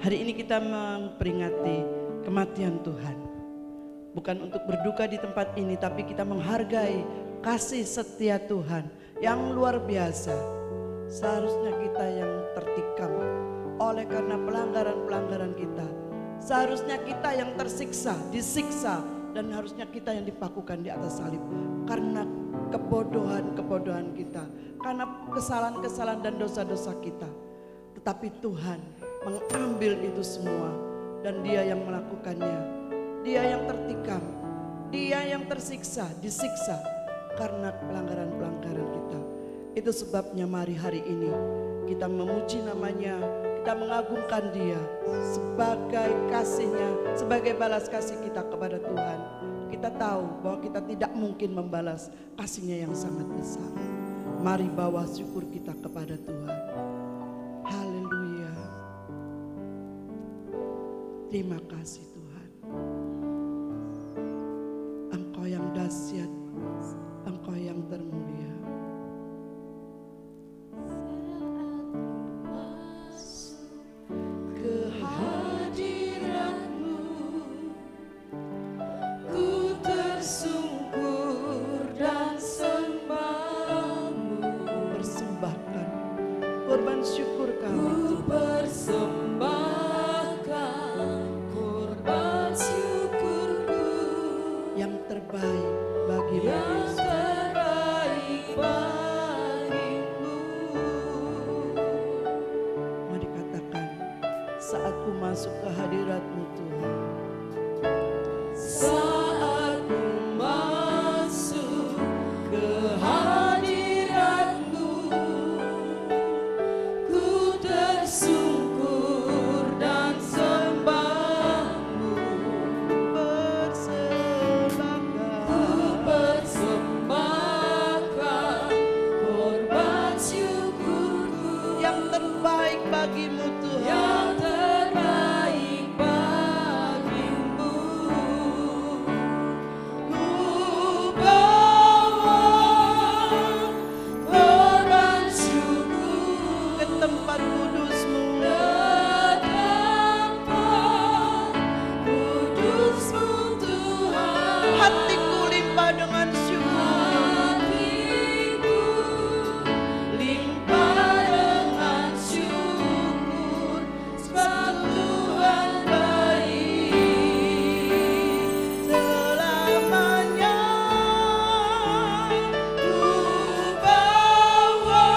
Hari ini kita memperingati kematian Tuhan. Bukan untuk berduka di tempat ini, tapi kita menghargai kasih setia Tuhan yang luar biasa. Seharusnya kita yang tertikam oleh karena pelanggaran-pelanggaran kita. Seharusnya kita yang tersiksa, disiksa, dan harusnya kita yang dipakukan di atas salib. Karena kebodohan-kebodohan kita, karena kesalahan-kesalahan dan dosa-dosa kita. Tetapi Tuhan mengambil itu semua dan Dia yang melakukannya. Dia yang tertikam, Dia yang tersiksa, disiksa karena pelanggaran-pelanggaran kita. Itu sebabnya mari hari ini kita memuji namanya, kita mengagungkan Dia sebagai kasihnya, sebagai balas kasih kita kepada Tuhan. Kita tahu bahwa kita tidak mungkin membalas kasihnya yang sangat besar. Mari bawa syukur kita kepada Tuhan. Haleluya. Terima kasih Tuhan. Engkau yang dahsyat, Engkau yang termulia. Korban syukur kami, persembahkan korban syukurku yang terbaik bagimu, yang terbaik bagimu. Mari katakan, saat ku masuk ke hadirat-Mu Tuhan, saat ku masuk ke hadirat-Mu, ku tersungkur dan sembah-Mu. Ku persembahkan korban syukurku yang terbaik bagimu Tuhan, yang terbaik bagimu. Ku bawa korban syukur ke tempat kudus-Mu, ke tempat kudus-Mu Tuhan. hatiku limpah dengan syukur. Hatiku limpah dengan syukur, sebab Tuhan baik selamanya. Ku bawa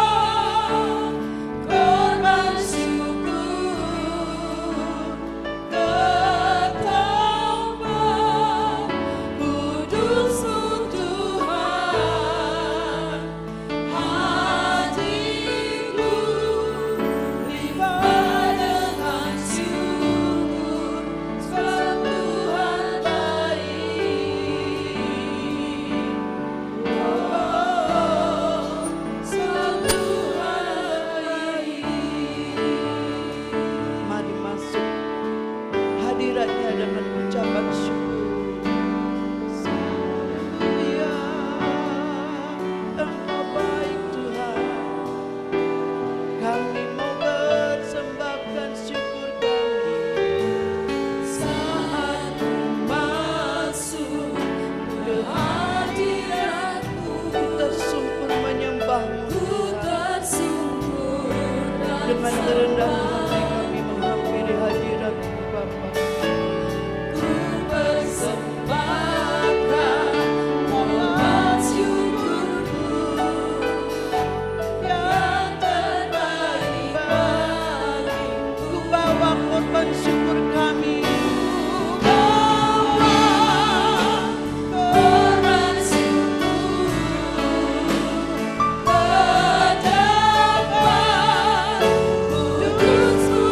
korban syukur ke tempat kudus-Mu Tuhan. Hatiku limpah dengan syukur, sebab Tuhan baik. Oh, sebab Tuhan baik. Mari masuk hadirat-Nya dengan ucapan syukur. Haleluya, Engkau baik Tuhan. Kami mau persembahkan syukur kami. Saat ku masuk ke hadirat-Mu, Tersungkur menyembah-Mu ku Tuhan. tersungkur dan Dengan terendah hati kami menghampiri hadirat-Mu Bapa. ku persembahkan korban syukurku yang terbaik bagimu. Ku bawa korban syukur kami. Korban syukur ke tempat kudus-Mu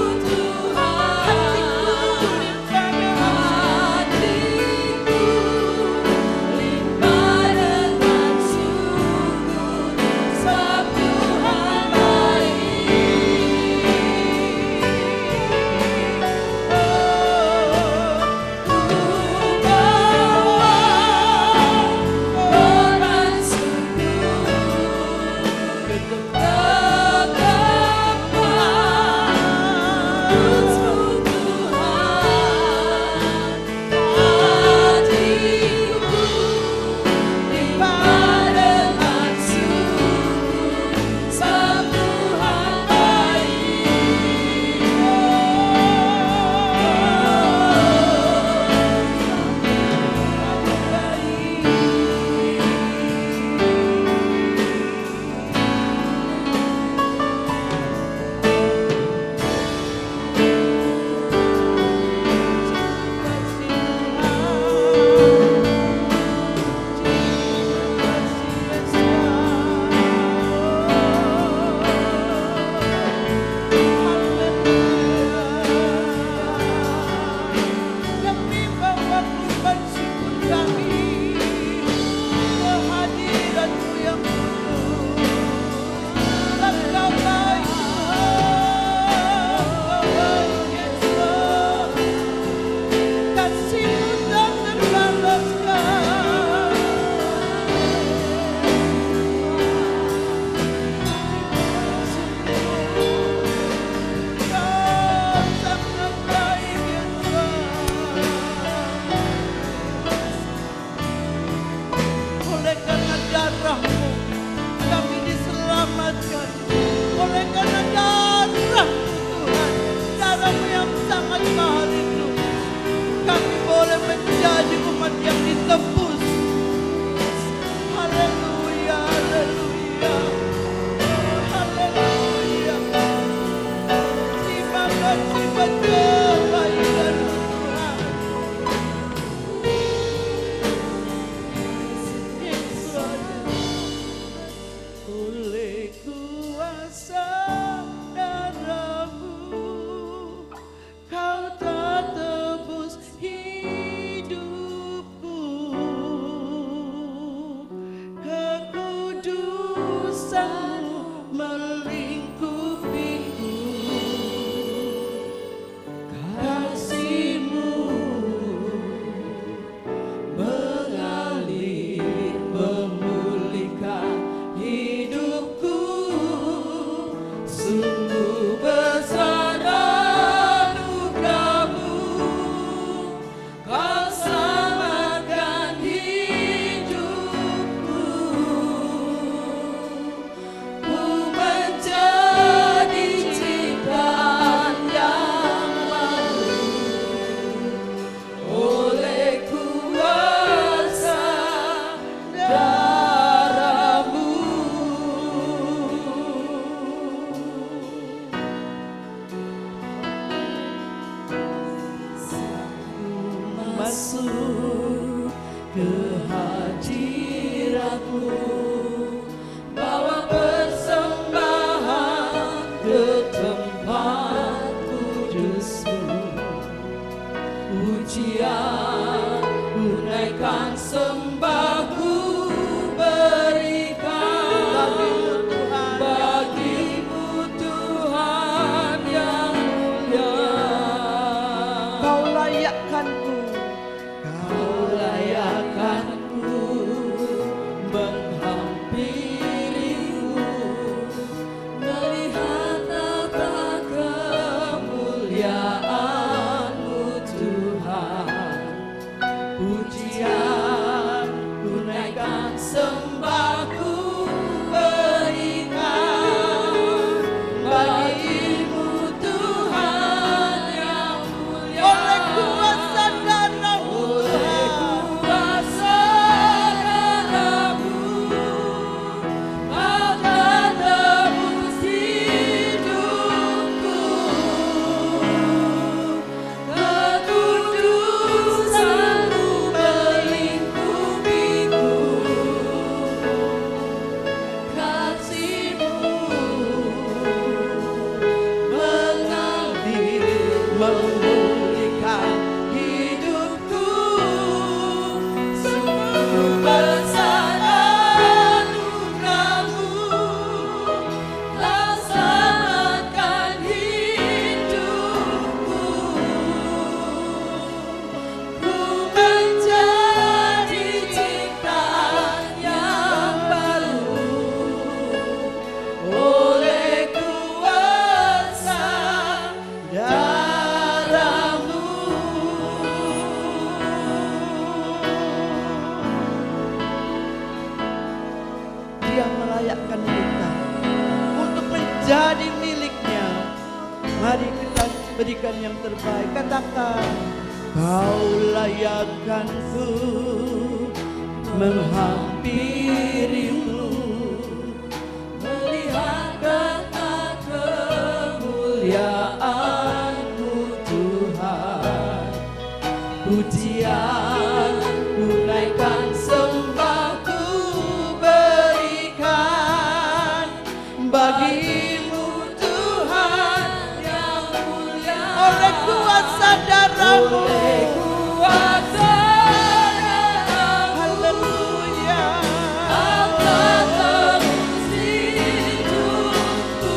masuk ke hadirat-Mu, bawa persembahan ke tempat kudus-Mu. Pujian unaikan sembahku berikan bagimu Tuhan yang mulia. Kau layakkanku, Kau layakkanku menghampirimu, melihat tata kemuliaan-Mu Tuhan. Pujian unaikan sembahku berikan bagimu Tuhan yang mulia. oleh kuasa darah-Mu Oleh Tuhan. kuasa darah-Mu, Kau telah tebus hidupku. Kekudusan-Mu melingkupiku, kasih-Mu mengalir memulihkan hidupku. Sungguh besar anugerah-Mu, Kau selamatkan hidupku. Ku menjadi ciptaan yang baru oleh kuasa darah-Mu. Dia melayakkan kita untuk menjadi miliknya. Mari kita berikan yang terbaik. Katakan, Kau layakkanku menghampirimu, Melihat kata kemuliaan-Mu Tuhan. Pujian unaikan sembahku berikan bagimu Tuhan yang mulia. oleh kuasa darah-Mu. Oleh kuasa darah-Mu, Haleluya. Kau telah tebus hidupku.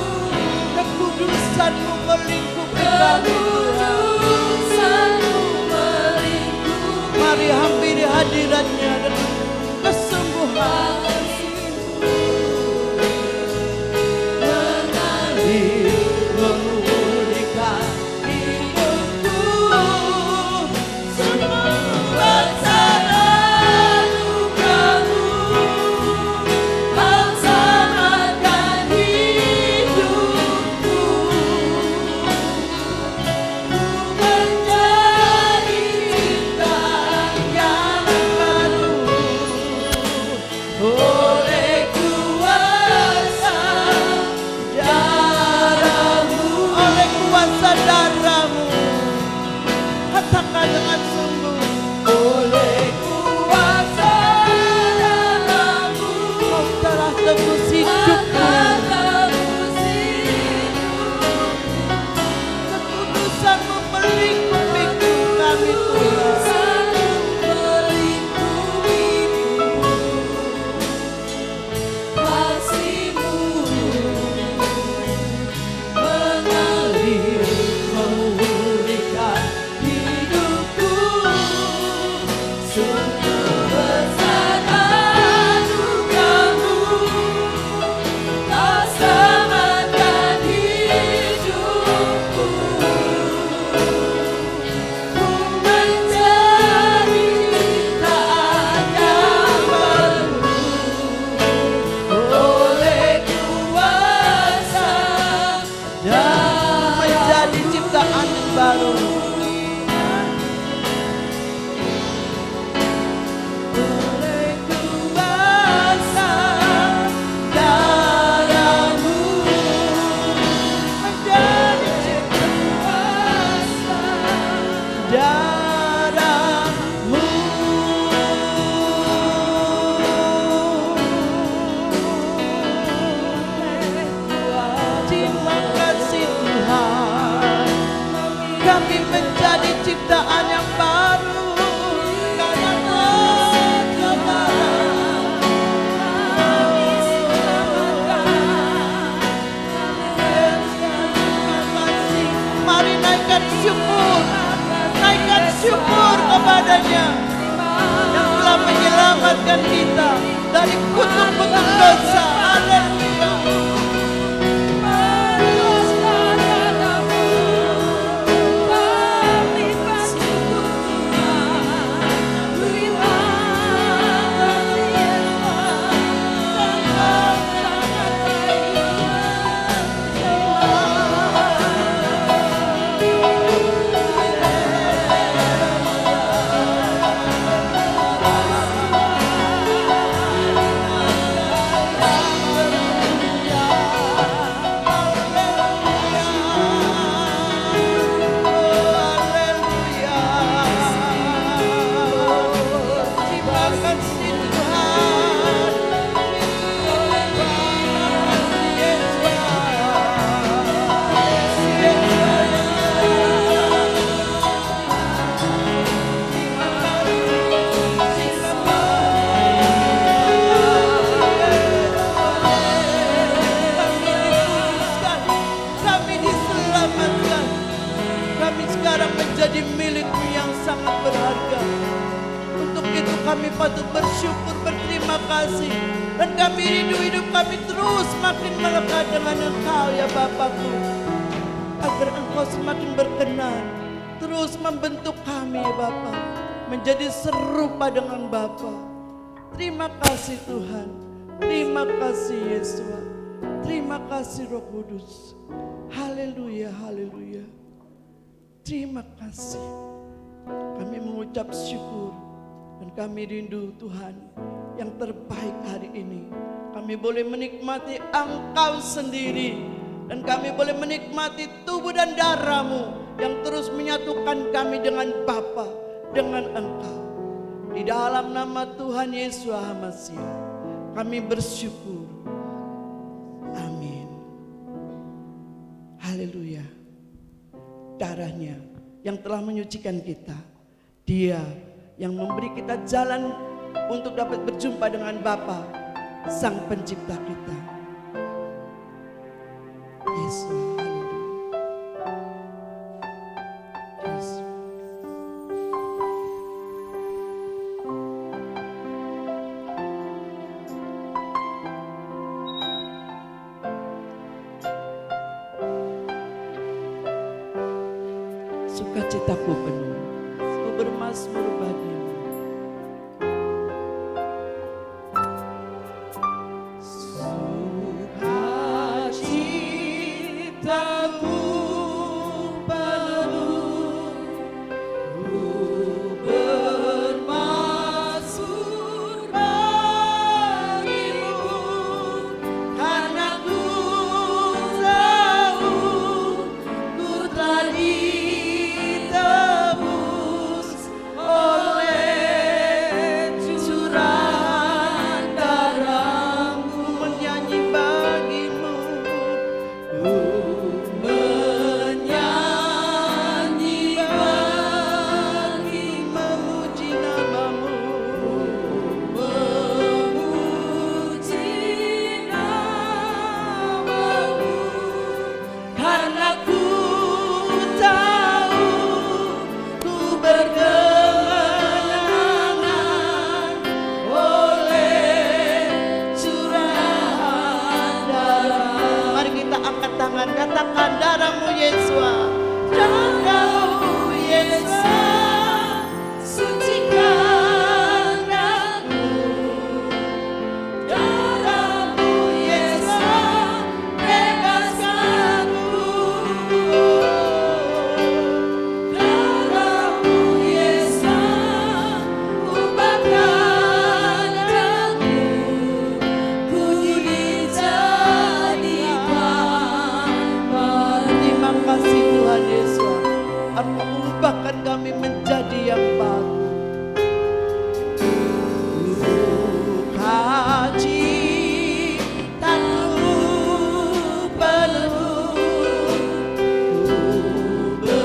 Kekudusan-Mu melingkupi kami Tuhan. Kekudusan-Mu melingkupi, Mari hampiri hadirat-Nya dengan kesungguhan. mengalir memulihkan hidupku. Sungguh besar anugerah-Mu, Kau selamatkan hidupku. Ku menjadi ciptaan yang baru oleh kuasa darah-Mu. Oleh kuasa darah-Mu. Katakan dengan sungguh, Oleh kuasa darah-Mu, Kau telah tebus hidupku. Kau tebus hidupku. Kekudusan-Mu melingkupi kami Tuhan. Kekudusan-Mu melingkupiku, kasih-Mu mengalir memulihkan hidupku. Sungguh besar anugerah-Mu, Kau selamatkan hidupku. Ku menjadi ciptaan yang baru oleh kuasa darah-Mu. Menjadi ciptaan yang baru. Oleh kuasa darah-Mu, Menjadi kuasa darah kami menjadi ciptaan yang baru. Mari naikkan syukur kepadanya yang telah menyelamatkan kita dari kutuk-kutuk dosa. Haleluya. Menjadi milik-Mu yang sangat berharga. Untuk itu kami patut bersyukur, berterima kasih. Dan kami rindu hidup kami terus makin melekat dengan Engkau ya Bapakku. Agar Engkau semakin berkenan terus membentuk kami ya Bapa, menjadi serupa dengan Bapa. Terima kasih Tuhan. Terima kasih Yesus. Terima kasih Roh Kudus. Haleluya, haleluya. Terima kasih. Kami mengucap syukur dan kami rindu Tuhan yang terbaik hari ini. Kami boleh menikmati Engkau sendiri dan kami boleh menikmati tubuh dan darah-Mu yang terus menyatukan kami dengan Bapa, dengan Engkau. Di dalam nama Tuhan Yesus Hamasiah kami bersyukur. Amin. Haleluya. Darahnya yang telah menyucikan kita. Dia yang memberi kita jalan untuk dapat berjumpa dengan Bapa, Sang Pencipta kita. Yesus, haleluya. Yesus. Sukacitaku penuh, ku bermazmur bagimu. Sukacitaku penuh, ku bermazmur bagimu, karena ku tahu ku telah ditebus oleh curahan darah-Mu. Menyanyi bagimu, Ku menyanyi bagimu, memuji nama-Mu. memuji nama-Mu, karena ku tahu ku berkemenangan oleh curahan darah. Mari kita angkat tangan, katakan darah-Mu Yesus. Darah-Mu Yesus, sucikan aku. Darah-Mu Yesus, bebaskan aku. Darah-Mu Yesus, ubahkan aku. Ku dijadikan baru. Terima kasih Tuhan Yesus. Engkau ubahkan kami menjadi yang baru. Sukacitaku penuh, ku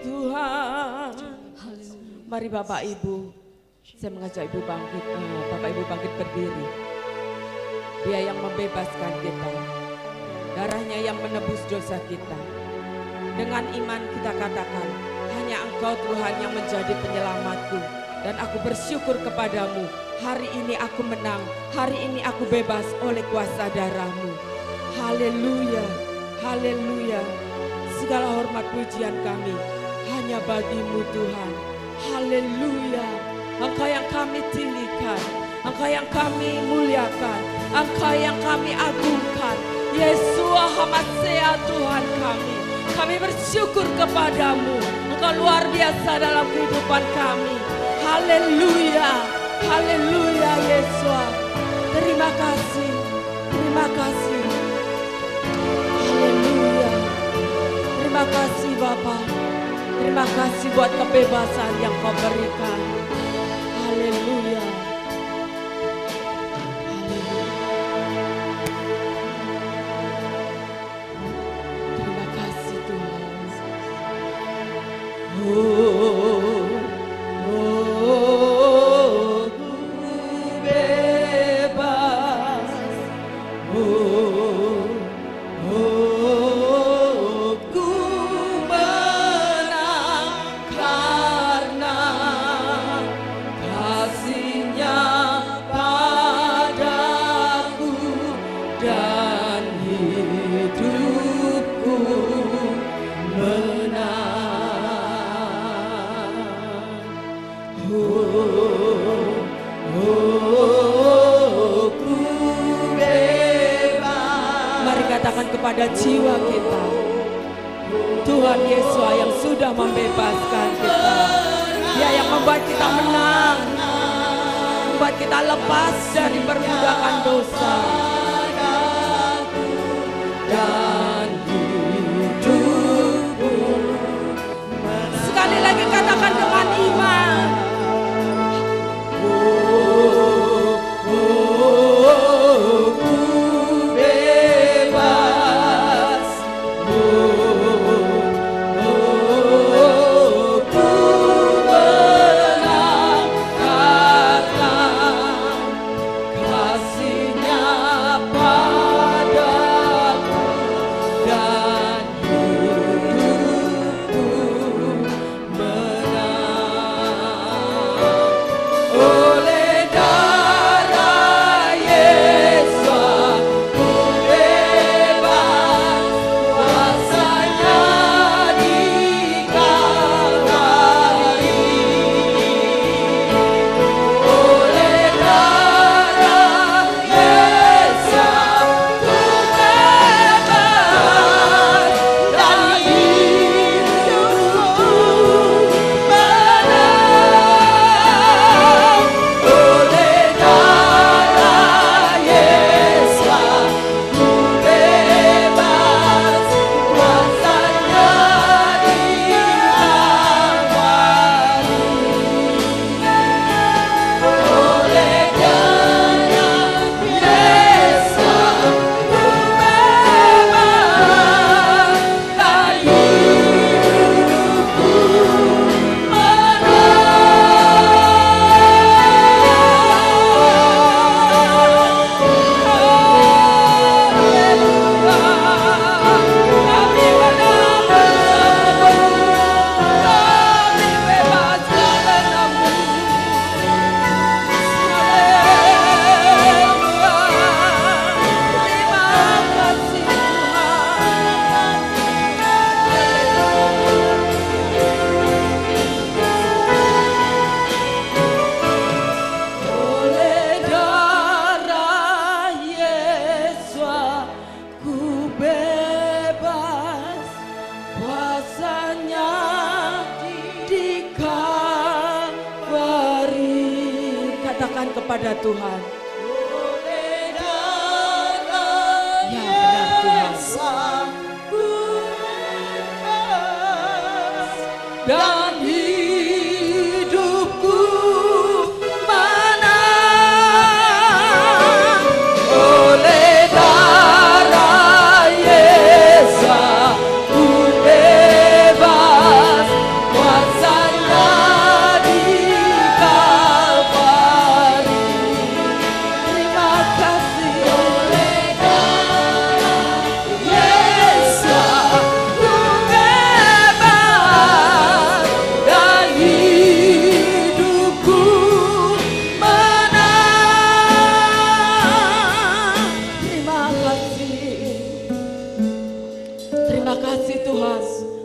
Tuhan. Mari Bapak Ibu, saya mengajak Ibu bangkit, Bapak Ibu bangkit berdiri. Dia yang membebaskan kita, darahnya yang menebus dosa kita. Dengan iman kita katakan, hanya Engkau Tuhan yang menjadi penyelamatku. Dan aku bersyukur kepadamu, hari ini aku menang, hari ini aku bebas oleh kuasa darah-Mu. Haleluya, haleluya. Segala hormat pujian kami hanya bagi-Mu Tuhan. Haleluya. Engkau yang kami tinggikan, Engkau yang kami muliakan, Engkau yang kami agungkan. Yesua Hamasea Tuhan kami. Kami bersyukur kepadamu. Engkau luar biasa dalam kehidupan kami. Haleluya, haleluya Yesua. Terima kasih, terima kasih. Haleluya. Terima kasih Bapa. Terima kasih buat kebebasan yang Kau berikan. Haleluya. Haleluya. Terima kasih Tuhan. Mari katakan kepada jiwa kita, Tuhan Yesus yang sudah membebaskan kita. Dia yang membuat kita menang, membuat kita lepas dari perbudakan dosa dan hidupku. Sekali lagi katakan dengan iman. Kepada Tuhan. Ya benar Tuhan. Dan hidupku menang oleh darah Yesus, ku bebas kasih Tuhan,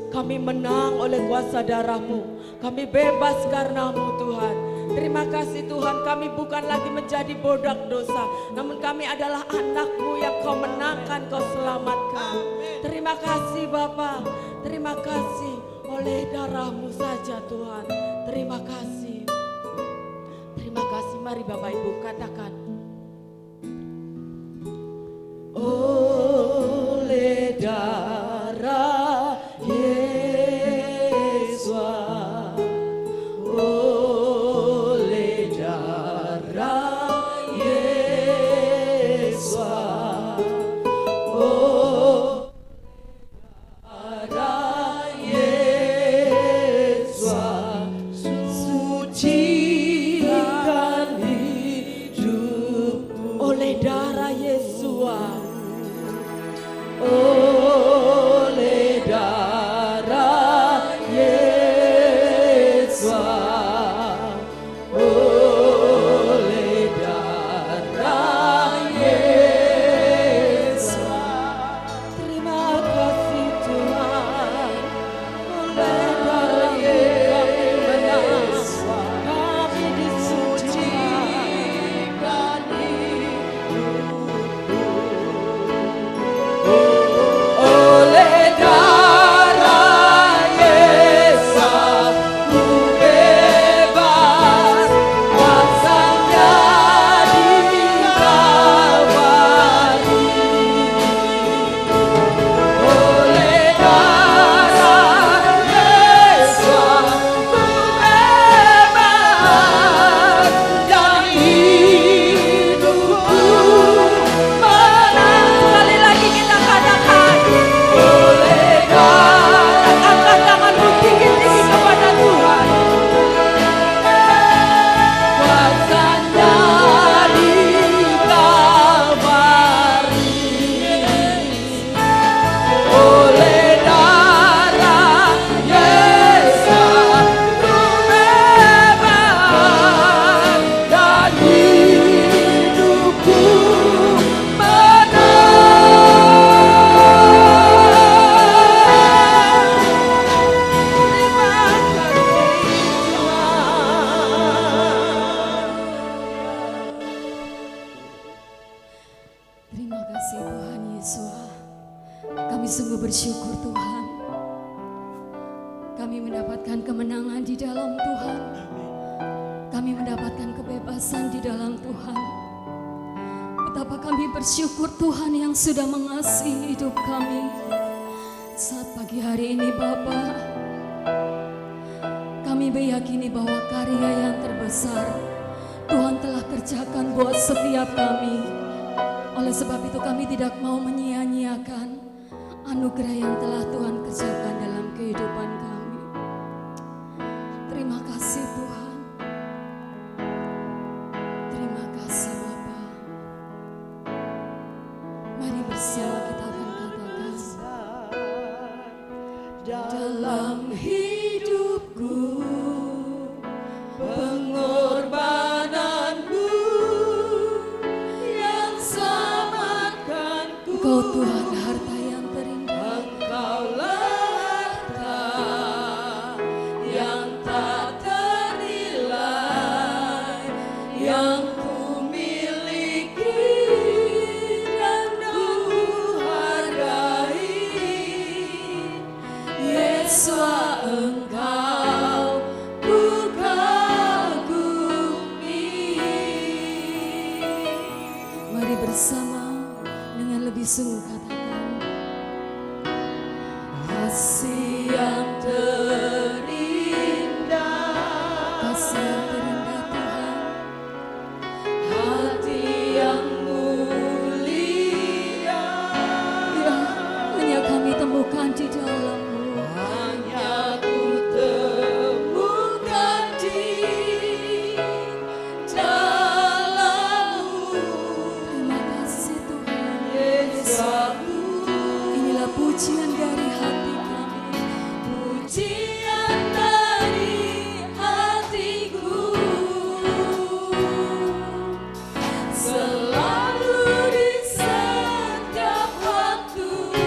kami menang oleh kuasa darah-Mu. Kami bebas karena-Mu Tuhan. Terima kasih Tuhan, kami bukan lagi menjadi budak dosa, namun kami adalah anak-Mu yang Kau menangkan, Kau selamatkan. Terima kasih Bapa, terima kasih oleh darah-Mu saja Tuhan. Terima kasih. Terima kasih, mari Bapak Ibu katakan. Oleh darah Yesus, oleh darah Yesus, oleh darah Yesus, sucikan hidupku. Oleh darah Yesus, oleh darah Yesus, oleh darah Yesus. Terima kasih Tuhan, oleh darah Yesus kami disucikan hidupku. Oleh darah Yesus ku bebas, kuasanya ditawari. Oleh darah Yesus ku bebas, dan hidupku menang. Sekali lagi kita katakan, oleh darah, angkat tanganmu tinggi-tinggi kepada Tuhan. Kuasanya ditawari. Oleh darah Yesus ku bebas, dan hidupku Terima kasih Tuhan Yesus. Kami sungguh bersyukur Tuhan. Kami mendapatkan kemenangan di dalam Tuhan. Kami mendapatkan kebebasan di dalam Tuhan. Betapa kami bersyukur Tuhan yang sudah mengasihi hidup kami. Saat pagi hari ini Bapa, kami meyakini bahwa karya yang terbesar Tuhan telah kerjakan buat setiap kami. Oleh sebab itu kami tidak mau menyia-nyiakan anugerah yang telah Tuhan kerjakan dalam kehidupan kami. Terima kasih Tuhan. Terima kasih Bapa. Mari bersama kita akan katakan, dalam hidupku pengorbananmu yang selamatkanku. Engkau Tuhan harta yang terindah. Engkaulah harta yang tak ternilai, yang ku miliki dan ku hargai. Yesus Engkau ku kagumi. Mari bersama dengan lebih sungguh katakan, kasih yang terindah, kasih yang terindah Tuhan, hati yang mulia, ya hanya kami temukan di dalam-Mu. Hanya ku temukan di dalam-Mu. Terima kasih Tuhan Yesus. Inilah pujian dari hati kami, pujian dari hatiku, selalu di setiap waktuku.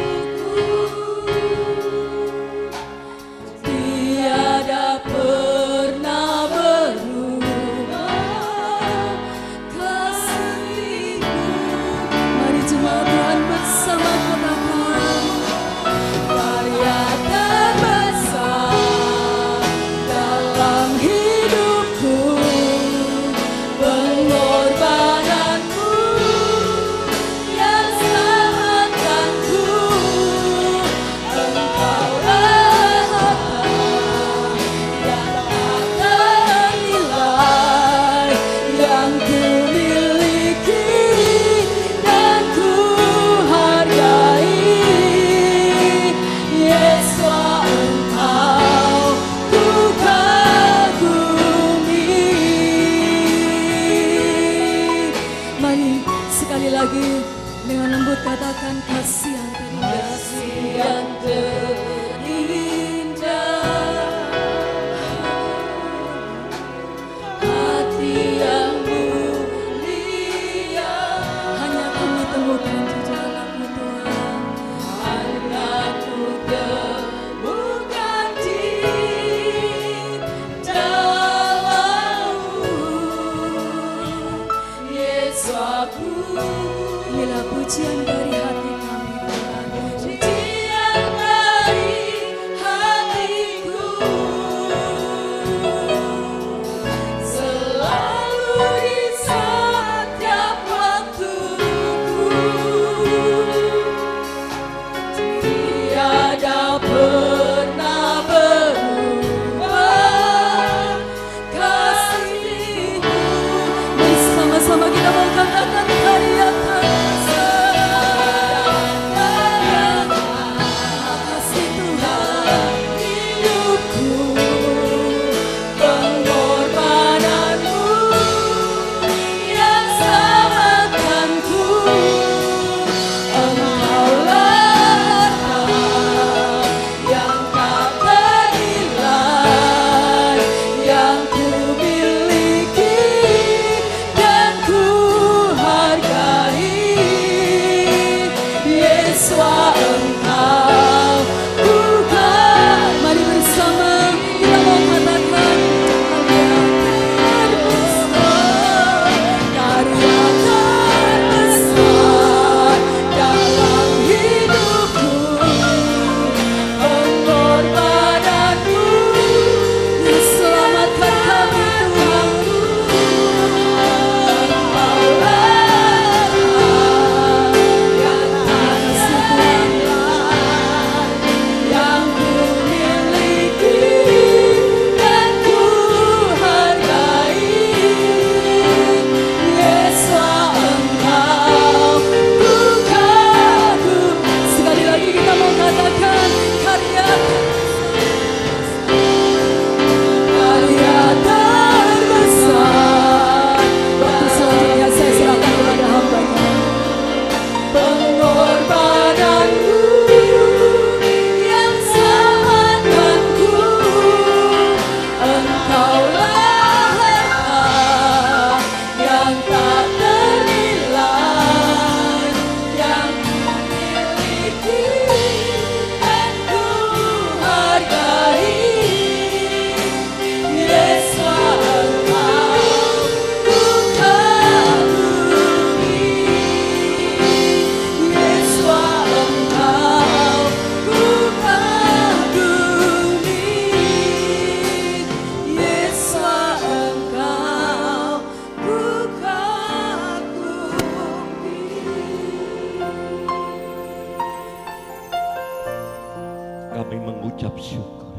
Kami mengucap syukur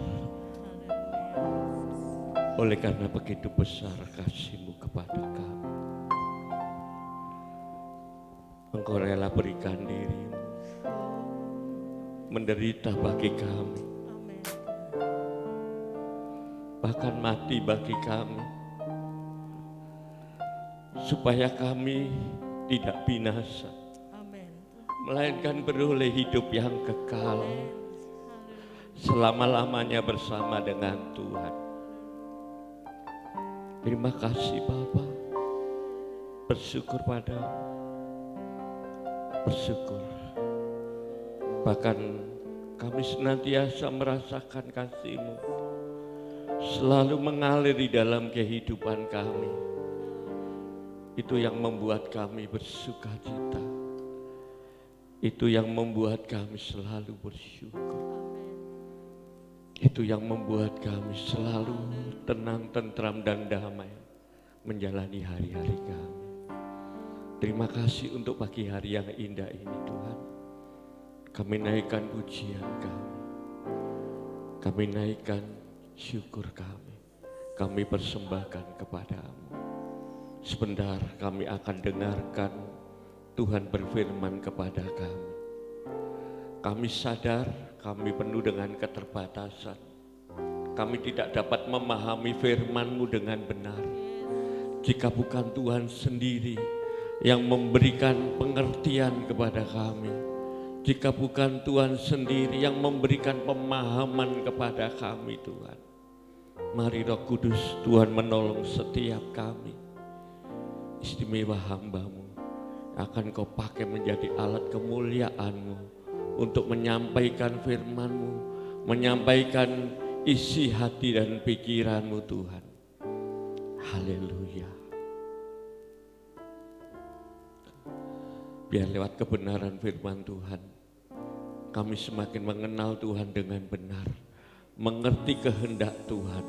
oleh karena begitu besar kasih-Mu kepada kami. Engkau rela berikan diri-Mu, menderita bagi kami, bahkan mati bagi kami, supaya kami tidak binasa, melainkan beroleh hidup yang kekal selama-lamanya bersama dengan Tuhan. Terima kasih Bapa, bersyukur padamu, bersyukur. Bahkan kami senantiasa merasakan kasih-Mu selalu mengalir di dalam kehidupan kami. Itu yang membuat kami bersuka cita. Itu yang membuat kami selalu bersyukur. Itu yang membuat kami selalu tenang, tentram, dan damai menjalani hari-hari kami. Terima kasih untuk pagi hari yang indah ini Tuhan. Kami naikkan pujian kami. Kami naikkan syukur kami. Kami persembahkan kepadamu. Sebentar kami akan dengarkan Tuhan berfirman kepada kami. Kami sadar kami penuh dengan keterbatasan. Kami tidak dapat memahami firman-Mu dengan benar. Jika bukan Tuhan sendiri yang memberikan pengertian kepada kami. Jika bukan Tuhan sendiri yang memberikan pemahaman kepada kami Tuhan. Mari Roh Kudus Tuhan menolong setiap kami. Istimewa hamba-Mu akan Kau pakai menjadi alat kemuliaan-Mu untuk menyampaikan firman-Mu, menyampaikan isi hati dan pikiran-Mu Tuhan. Haleluya. Biar lewat kebenaran firman Tuhan, kami semakin mengenal Tuhan dengan benar, mengerti kehendak Tuhan,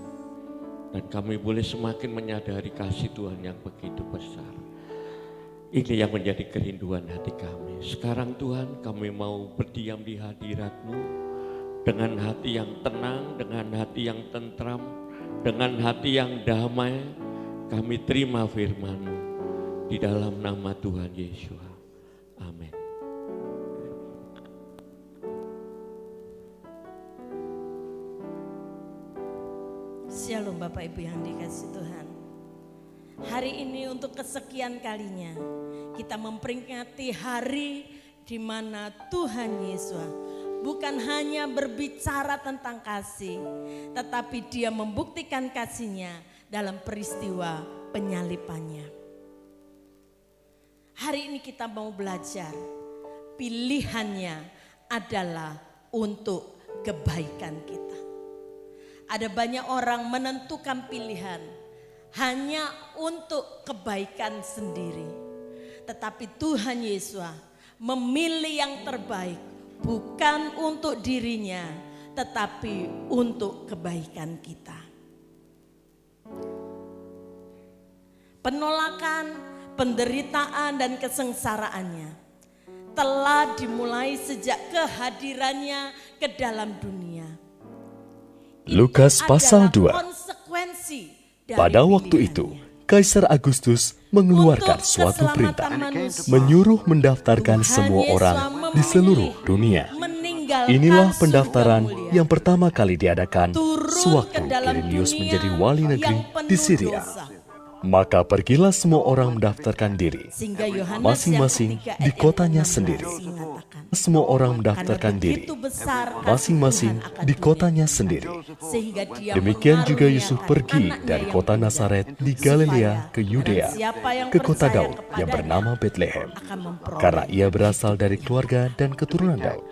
dan kami boleh semakin menyadari kasih Tuhan yang begitu besar. Ini yang menjadi kerinduan hati kami. Sekarang Tuhan, kami mau berdiam di hadirat-Mu dengan hati yang tenang, dengan hati yang tentram, dengan hati yang damai. Kami terima firman-Mu di dalam nama Tuhan Yesus. Amin. Shalom Bapak Ibu yang dikasihi Tuhan. Hari ini untuk kesekian kalinya kita memperingati hari di mana Tuhan Yesus bukan hanya berbicara tentang kasih, tetapi Dia membuktikan kasih-Nya dalam peristiwa penyalipannya. Hari ini kita mau belajar, pilihannya adalah untuk kebaikan kita. Ada banyak orang menentukan pilihan hanya untuk kebaikan sendiri. Tetapi Tuhan Yesus memilih yang terbaik bukan untuk dirinya, tetapi untuk kebaikan kita. Penolakan, penderitaan dan kesengsaraannya telah dimulai sejak kehadirannya ke dalam dunia. Lukas pasal 2. Konsekuensi dari Pada waktu pilihannya. itu, Kaisar Agustus mengeluarkan Untuk suatu perintah, keselamatan manusia, menyuruh mendaftarkan Tuhan semua Yesus orang di memilih seluruh dunia. meninggalkan Inilah surga pendaftaran mulia, yang pertama kali diadakan turun sewaktu ke dalam Quirinius dunia menjadi wali negeri yang penuh di Syria. dosa. Maka pergilah semua orang mendaftarkan diri, Sehingga Yohanes masing-masing yang ketiga di ayat kotanya 16 sendiri. mengatakan, Semua orang "Karena mendaftarkan diri, begitu besar kasih masing-masing Tuhan akan di dunia, kotanya sendiri. sehingga Dia Demikian juga Yusuf mengaruniakan pergi anaknya dari yang kota tunggal, Nazaret di supaya Galilea ke barang Yudea, siapa yang ke kota percaya Daud yang kepadanya bernama Betlehem, akan memperoleh karena ia berasal dari keluarga dan keturunan Daud,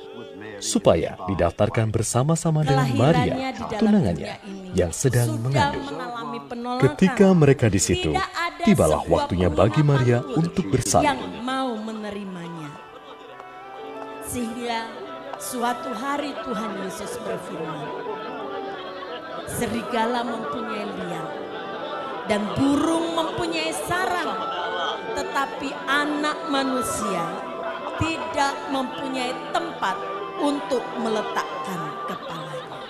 supaya didaftarkan bersama-sama dengan kelahirannya Maria, di dalam tunangannya, dunia ini yang sedang sudah mengandung. mengalami penolakan. Ketika mereka di situ, Tidak ada tibalah sebuah waktunya bagi perumahan Maria pun untuk yang bersalin. mau menerimanya. Sehingga suatu hari Tuhan Yesus berfirman, serigala mempunyai liang dan burung mempunyai sarang, tetapi anak manusia tidak mempunyai tempat untuk meletakkan kepalanya.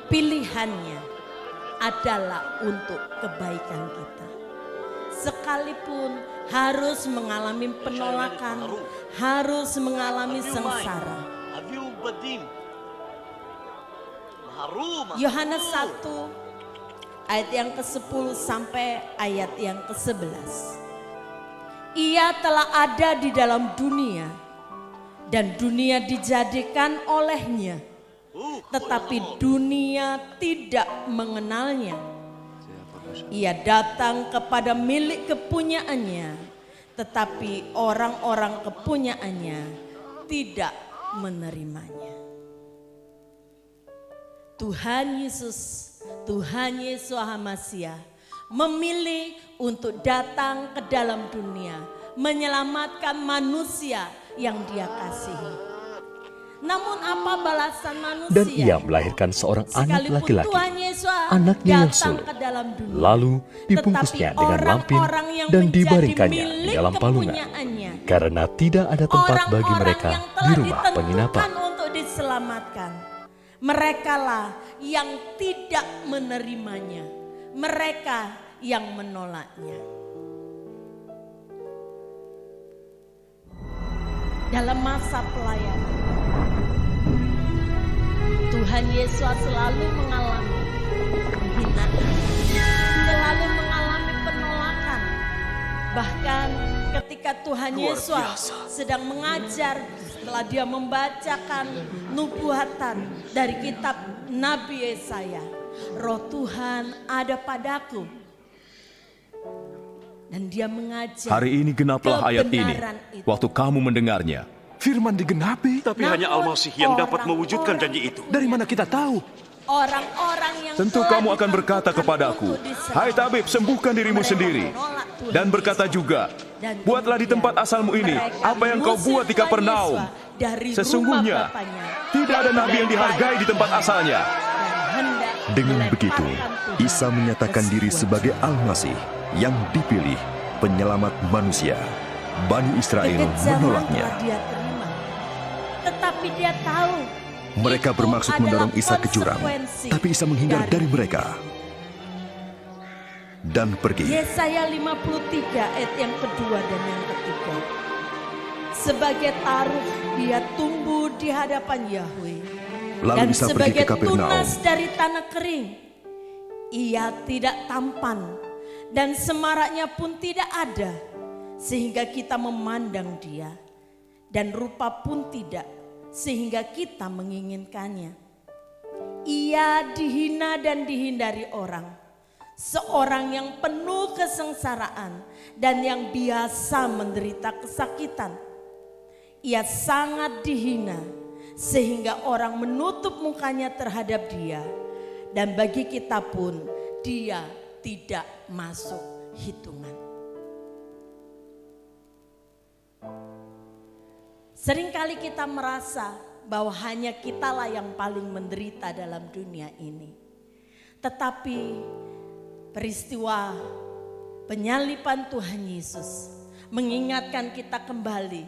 Pilihannya adalah untuk kebaikan kita. Sekalipun harus mengalami penolakan, harus mengalami sengsara. Yohanes 1 ayat yang ke-10 sampai ayat yang ke-11. Ia telah ada di dalam dunia dan dunia dijadikan olehnya, tetapi dunia tidak mengenalnya. Ia datang kepada milik kepunyaannya, tetapi orang-orang kepunyaannya tidak menerimanya. Tuhan Yesus HaMasiah memilih untuk datang ke dalam dunia, menyelamatkan manusia yang Dia kasihi. Namun apa balasan manusia? Dan ia melahirkan seorang anak Sekalipun laki-laki, Tuhan Yesus anaknya yang datang sulung. ke dalam dunia, Lalu dibungkusnya tetapi dengan lampin orang-orang yang dan menjadi dibaringkannya di milik dalam palungan. kepunyaannya, Karena tidak ada tempat bagi orang-orang mereka yang di telah rumah penginapan. ditentukan untuk diselamatkan, merekalah yang tidak menerimanya, mereka yang menolaknya. Dalam masa pelayanan, Tuhan Yesus selalu mengalami penghinaan, selalu mengalami penolakan. Bahkan ketika Tuhan Yesus sedang mengajar, setelah Dia membacakan nubuatan dari kitab Nabi Yesaya, Roh Tuhan ada padaku. Dan Dia mengajar. Hari ini genaplah ayat ini. kebenaran itu. Waktu kamu mendengarnya. Firman digenapi. Tapi hanya Al-Masih yang dapat mewujudkan janji itu. Dari mana kita tahu? Orang-orang yang Tentu telah kamu akan berkata ditentukan kepadaku, untuk diselamatkan. "Hai tabib, sembuhkan dirimu Mereka sendiri." menolak Tuhan Dan berkata Yesus. juga, Dan "Buatlah di kemudian tempat asalmu ini mereka apa yang kau mengusir buat di Tuhan Kapernaum." Yesus dari Sesungguhnya rumah Bapaknya. tidak ada nabi yang dihargai di tempat asalnya. Dan hendak Dengan melemparkan begitu, Tuhan Isa menyatakan ke diri sebuah sebagai Al-Masih yang dipilih, penyelamat manusia. Bani Israel kekejaman menolaknya. telah Dia terima. Tetapi Dia tahu Mereka itu bermaksud adalah mendorong Isa ke jurang, konsekuensi tapi Isa menghindar dari mereka dan pergi. Yesaya 53 ayat yang kedua dan yang ketiga. Sebagai taruh Dia tumbuh di hadapan Yahweh. Lalu Dan Isa pergi sebagai ke Kapernaum. tunas dari tanah kering. Ia tidak tampan dan semaraknya pun tidak ada. Sehingga kita memandang Dia. Dan rupa pun tidak, sehingga kita menginginkannya. Ia dihina dan dihindari orang. Seorang yang penuh kesengsaraan dan yang biasa menderita kesakitan. Ia sangat dihina sehingga orang menutup mukanya terhadap Dia. Dan bagi kita pun Dia tidak masuk hitungan. Seringkali kita merasa bahwa hanya kitalah yang paling menderita dalam dunia ini. Tetapi peristiwa penyaliban Tuhan Yesus mengingatkan kita kembali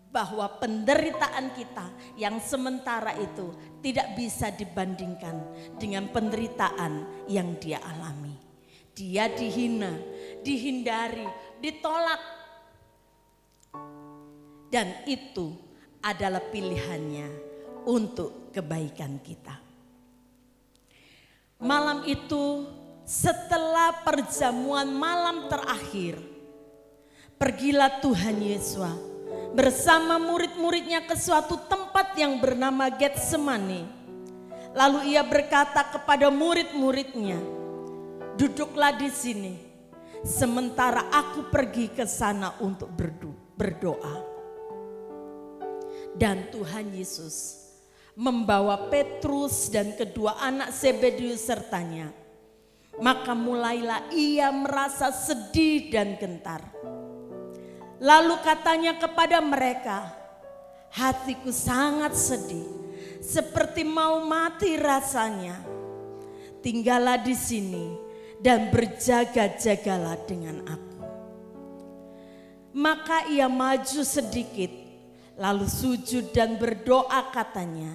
bahwa penderitaan kita yang sementara itu tidak bisa dibandingkan dengan penderitaan yang Dia alami. Dia dihina, dihindari, ditolak. Dan itu adalah pilihannya untuk kebaikan kita. Malam itu setelah perjamuan malam terakhir, pergilah Tuhan Yesus bersama murid-muridnya ke suatu tempat yang bernama Getsemani. Lalu Ia berkata kepada murid-muridnya, "Duduklah di sini, sementara aku pergi ke sana untuk berdoa." Dan Tuhan Yesus membawa Petrus dan kedua anak Zebedeus sertanya. Maka mulailah Ia merasa sedih dan gentar. Lalu katanya kepada mereka, "Hatiku sangat sedih, seperti mau mati rasanya. Tinggallah di sini dan berjaga-jagalah dengan aku." Maka ia maju sedikit, lalu sujud dan berdoa katanya,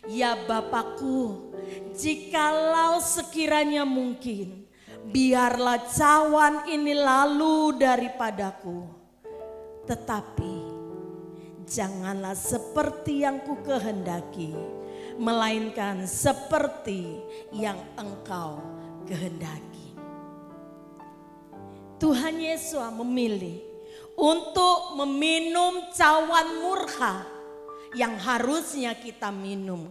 "Ya Bapakku, jikalau sekiranya mungkin, biarlah cawan ini lalu daripadaku. Tetapi janganlah seperti yang ku kehendaki, melainkan seperti yang Engkau kehendaki." Tuhan Yesus memilih untuk meminum cawan murka yang harusnya kita minum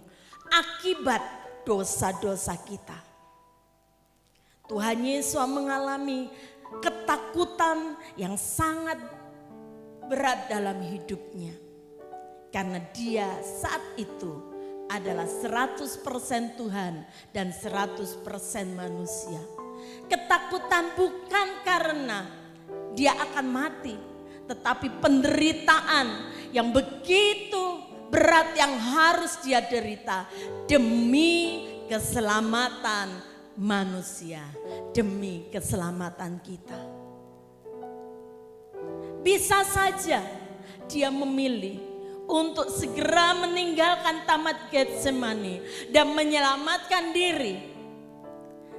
akibat dosa-dosa kita. Tuhan Yesus mengalami ketakutan yang sangat berat dalam hidupnya. Karena dia saat itu adalah 100% Tuhan dan 100% manusia. Ketakutan bukan karena dia akan mati, tetapi penderitaan yang begitu berat yang harus dia derita demi keselamatan manusia, demi keselamatan kita. Bisa saja dia memilih untuk segera meninggalkan Taman Getsemani dan menyelamatkan diri.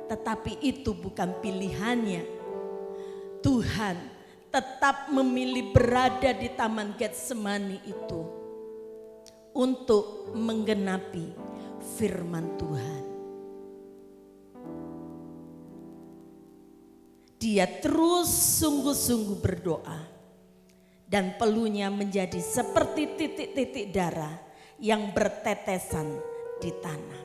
Tetapi itu bukan pilihannya. Tuhan tetap memilih berada di Taman Getsemani itu untuk menggenapi firman Tuhan. Dia terus sungguh-sungguh berdoa dan peluhnya menjadi seperti titik-titik darah yang bertetesan di tanah.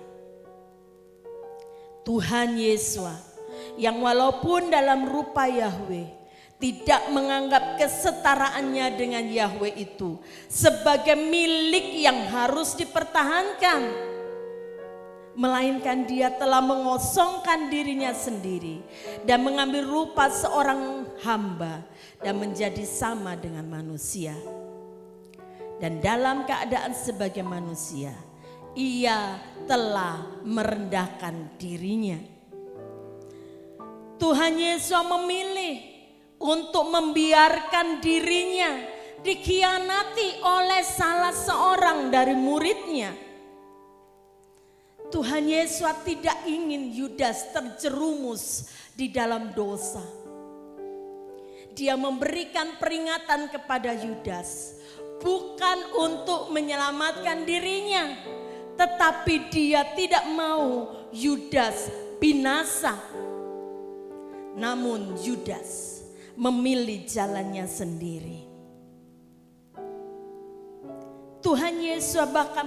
Tuhan Yesus yang walaupun dalam rupa Yahweh tidak menganggap kesetaraannya dengan Yahweh itu sebagai milik yang harus dipertahankan, melainkan dia telah mengosongkan dirinya sendiri dan mengambil rupa seorang hamba dan menjadi sama dengan manusia. Dan dalam keadaan sebagai manusia, ia telah merendahkan dirinya. Tuhan Yesus memilih untuk membiarkan dirinya dikhianati oleh salah seorang dari muridnya. Tuhan Yesus tidak ingin Yudas terjerumus di dalam dosa. Dia memberikan peringatan kepada Yudas bukan untuk menyelamatkan dirinya, tetapi dia tidak mau Yudas binasa. Namun Yudas memilih jalannya sendiri. Tuhan Yesus bahkan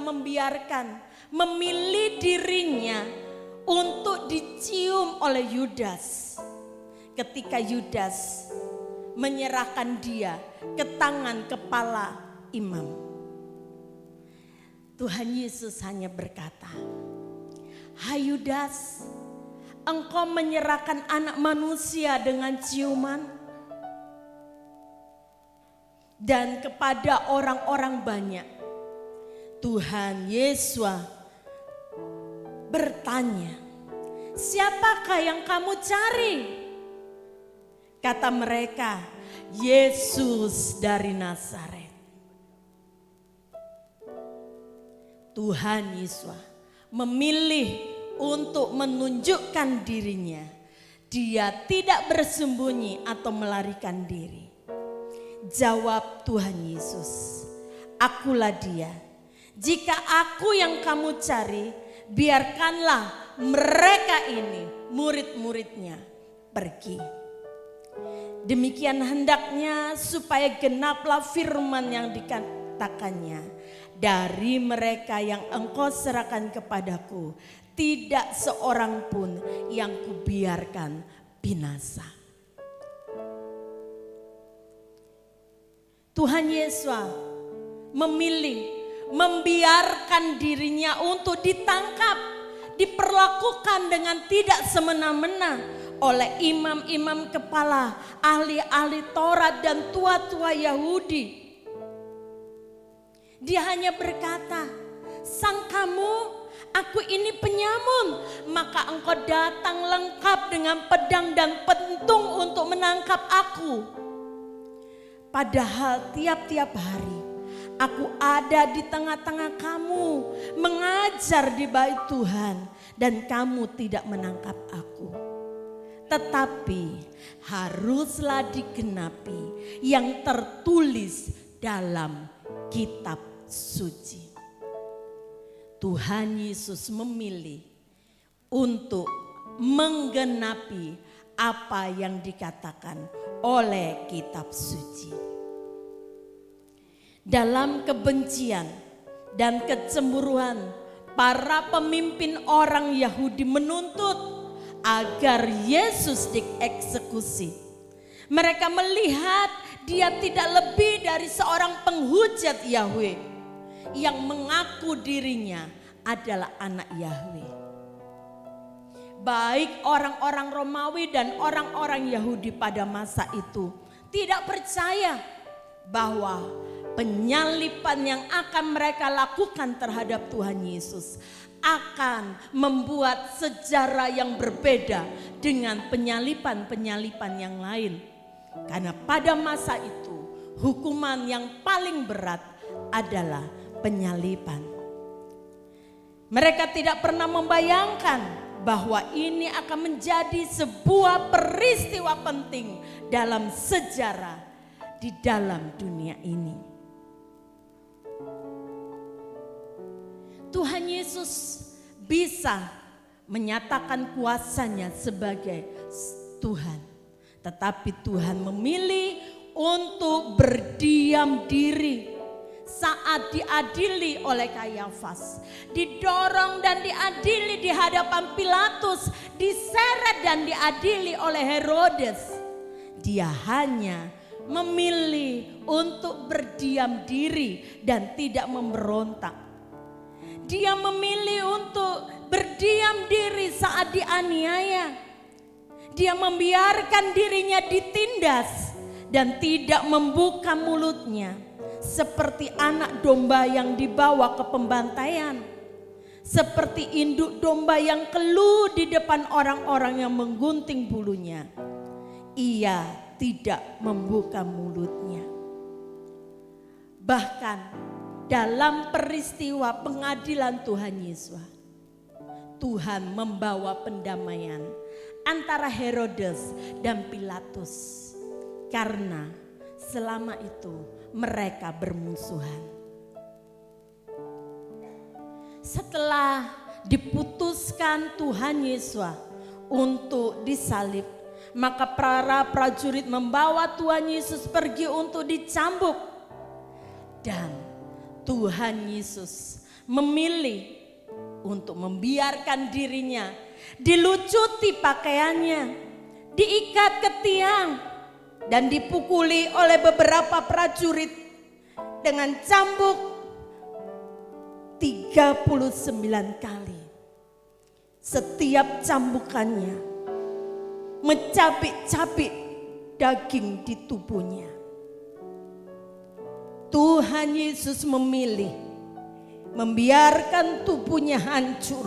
memilih dirinya untuk dicium oleh Yudas. Ketika Yudas menyerahkan dia ke tangan kepala imam. Tuhan Yesus hanya berkata, "Hai Yudas, engkau menyerahkan anak manusia dengan ciuman?" Dan kepada orang-orang banyak, Tuhan Yesus bertanya, "Siapakah yang kamu cari?" Kata mereka, "Yesus dari Nazaret." Tuhan Yesus memilih untuk menunjukkan dirinya. Dia tidak bersembunyi atau melarikan diri. Jawab Tuhan Yesus, "Akulah dia. Jika aku yang kamu cari, biarkanlah mereka ini, murid-muridnya, pergi." Demikian hendaknya supaya genaplah firman yang dikatakannya, "Dari mereka yang engkau serahkan kepadaku, tidak seorang pun yang kubiarkan binasa." Tuhan Yesus memilih membiarkan dirinya untuk ditangkap, diperlakukan dengan tidak semena-mena oleh imam-imam kepala, ahli-ahli Taurat dan tua-tua Yahudi. Dia hanya berkata, "Sangkamu aku ini penyamun, maka engkau datang lengkap dengan pedang dan pentung untuk menangkap aku. Padahal tiap-tiap hari aku ada di tengah-tengah kamu, mengajar di bait Tuhan, dan kamu tidak menangkap aku. Tetapi haruslah digenapi yang tertulis dalam kitab suci. Tuhan Yesus memilih untuk menggenapi apa yang dikatakan oleh kitab suci. Dalam kebencian dan kecemburuan, para pemimpin orang Yahudi menuntut agar Yesus dieksekusi. Mereka melihat dia tidak lebih dari seorang penghujat Yahweh yang mengaku dirinya adalah anak Yahweh. Baik orang-orang Romawi dan orang-orang Yahudi pada masa itu tidak percaya bahwa penyaliban yang akan mereka lakukan terhadap Tuhan Yesus akan membuat sejarah yang berbeda dengan penyaliban-penyaliban yang lain. Karena pada masa itu hukuman yang paling berat adalah penyaliban. Mereka tidak pernah membayangkan bahwa ini akan menjadi sebuah peristiwa penting dalam sejarah di dalam dunia ini. Tuhan Yesus bisa menyatakan kuasanya sebagai Tuhan, tetapi Tuhan memilih untuk berdiam diri saat diadili oleh Kayafas, didorong dan diadili di hadapan Pilatus, diseret dan diadili oleh Herodes. Dia hanya memilih untuk berdiam diri dan tidak memberontak. Dia memilih untuk berdiam diri saat dianiaya. Dia membiarkan dirinya ditindas dan tidak membuka mulutnya. Seperti anak domba yang dibawa ke pembantaian. Seperti induk domba yang keluh di depan orang-orang yang menggunting bulunya. Ia tidak membuka mulutnya. Bahkan dalam peristiwa pengadilan Tuhan Yesus, Tuhan membawa pendamaian antara Herodes dan Pilatus. Karena selama itu mereka bermusuhan. Setelah diputuskan Tuhan Yesus untuk disalib, maka para prajurit membawa Tuhan Yesus pergi untuk dicambuk. Dan Tuhan Yesus memilih untuk membiarkan dirinya dilucuti pakaiannya, diikat ke tiang, dan dipukuli oleh beberapa prajurit dengan cambuk 39 kali. Setiap cambukannya mencabik-cabik daging di tubuhnya. Tuhan Yesus memilih membiarkan tubuhnya hancur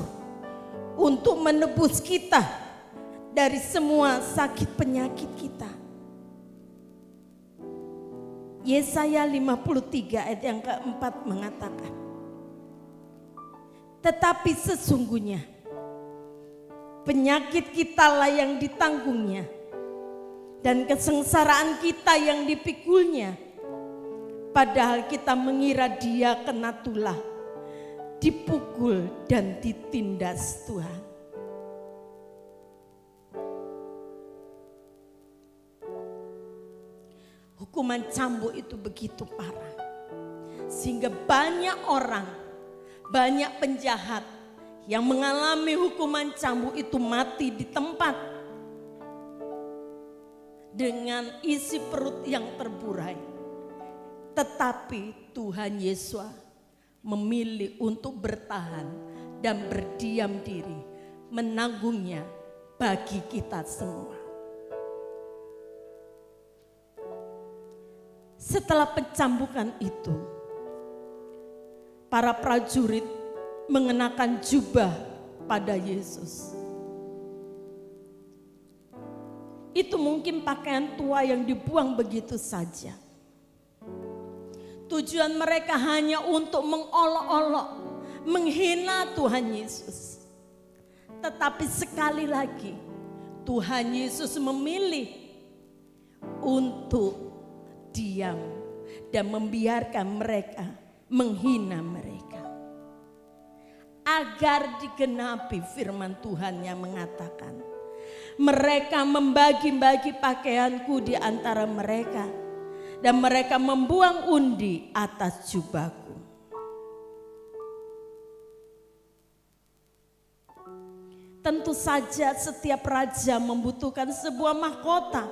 untuk menebus kita dari semua sakit penyakit kita. Yesaya 53 ayat yang keempat mengatakan, tetapi sesungguhnya penyakit kitalah yang ditanggungnya dan kesengsaraan kita yang dipikulnya. Padahal kita mengira dia kena tulah, dipukul dan ditindas Tuhan. Hukuman cambuk itu begitu parah, sehingga banyak orang, banyak penjahat yang mengalami hukuman cambuk itu mati di tempat dengan isi perut yang terburai. Tetapi Tuhan Yesus memilih untuk bertahan dan berdiam diri, menanggungnya bagi kita semua. Setelah pencambukan itu, para prajurit mengenakan jubah pada Yesus. Itu mungkin pakaian tua yang dibuang begitu saja. Tujuan mereka hanya untuk mengolok-olok, menghina Tuhan Yesus. Tetapi sekali lagi Tuhan Yesus memilih untuk diam dan membiarkan mereka menghina mereka. Agar digenapi firman Tuhan yang mengatakan, mereka membagi-bagi pakaianku di antara mereka, dan mereka membuang undi atas jubahku. Tentu saja setiap raja membutuhkan sebuah mahkota.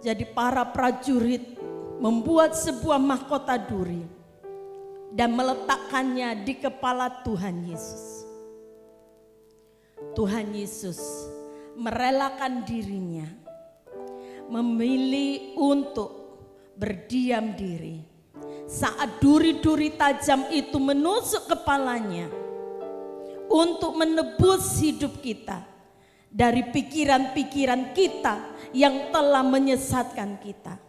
Jadi para prajurit membuat sebuah mahkota duri dan meletakkannya di kepala Tuhan Yesus. Tuhan Yesus merelakan dirinya, memilih untuk berdiam diri saat duri-duri tajam itu menusuk kepalanya untuk menebus hidup kita dari pikiran-pikiran kita yang telah menyesatkan kita.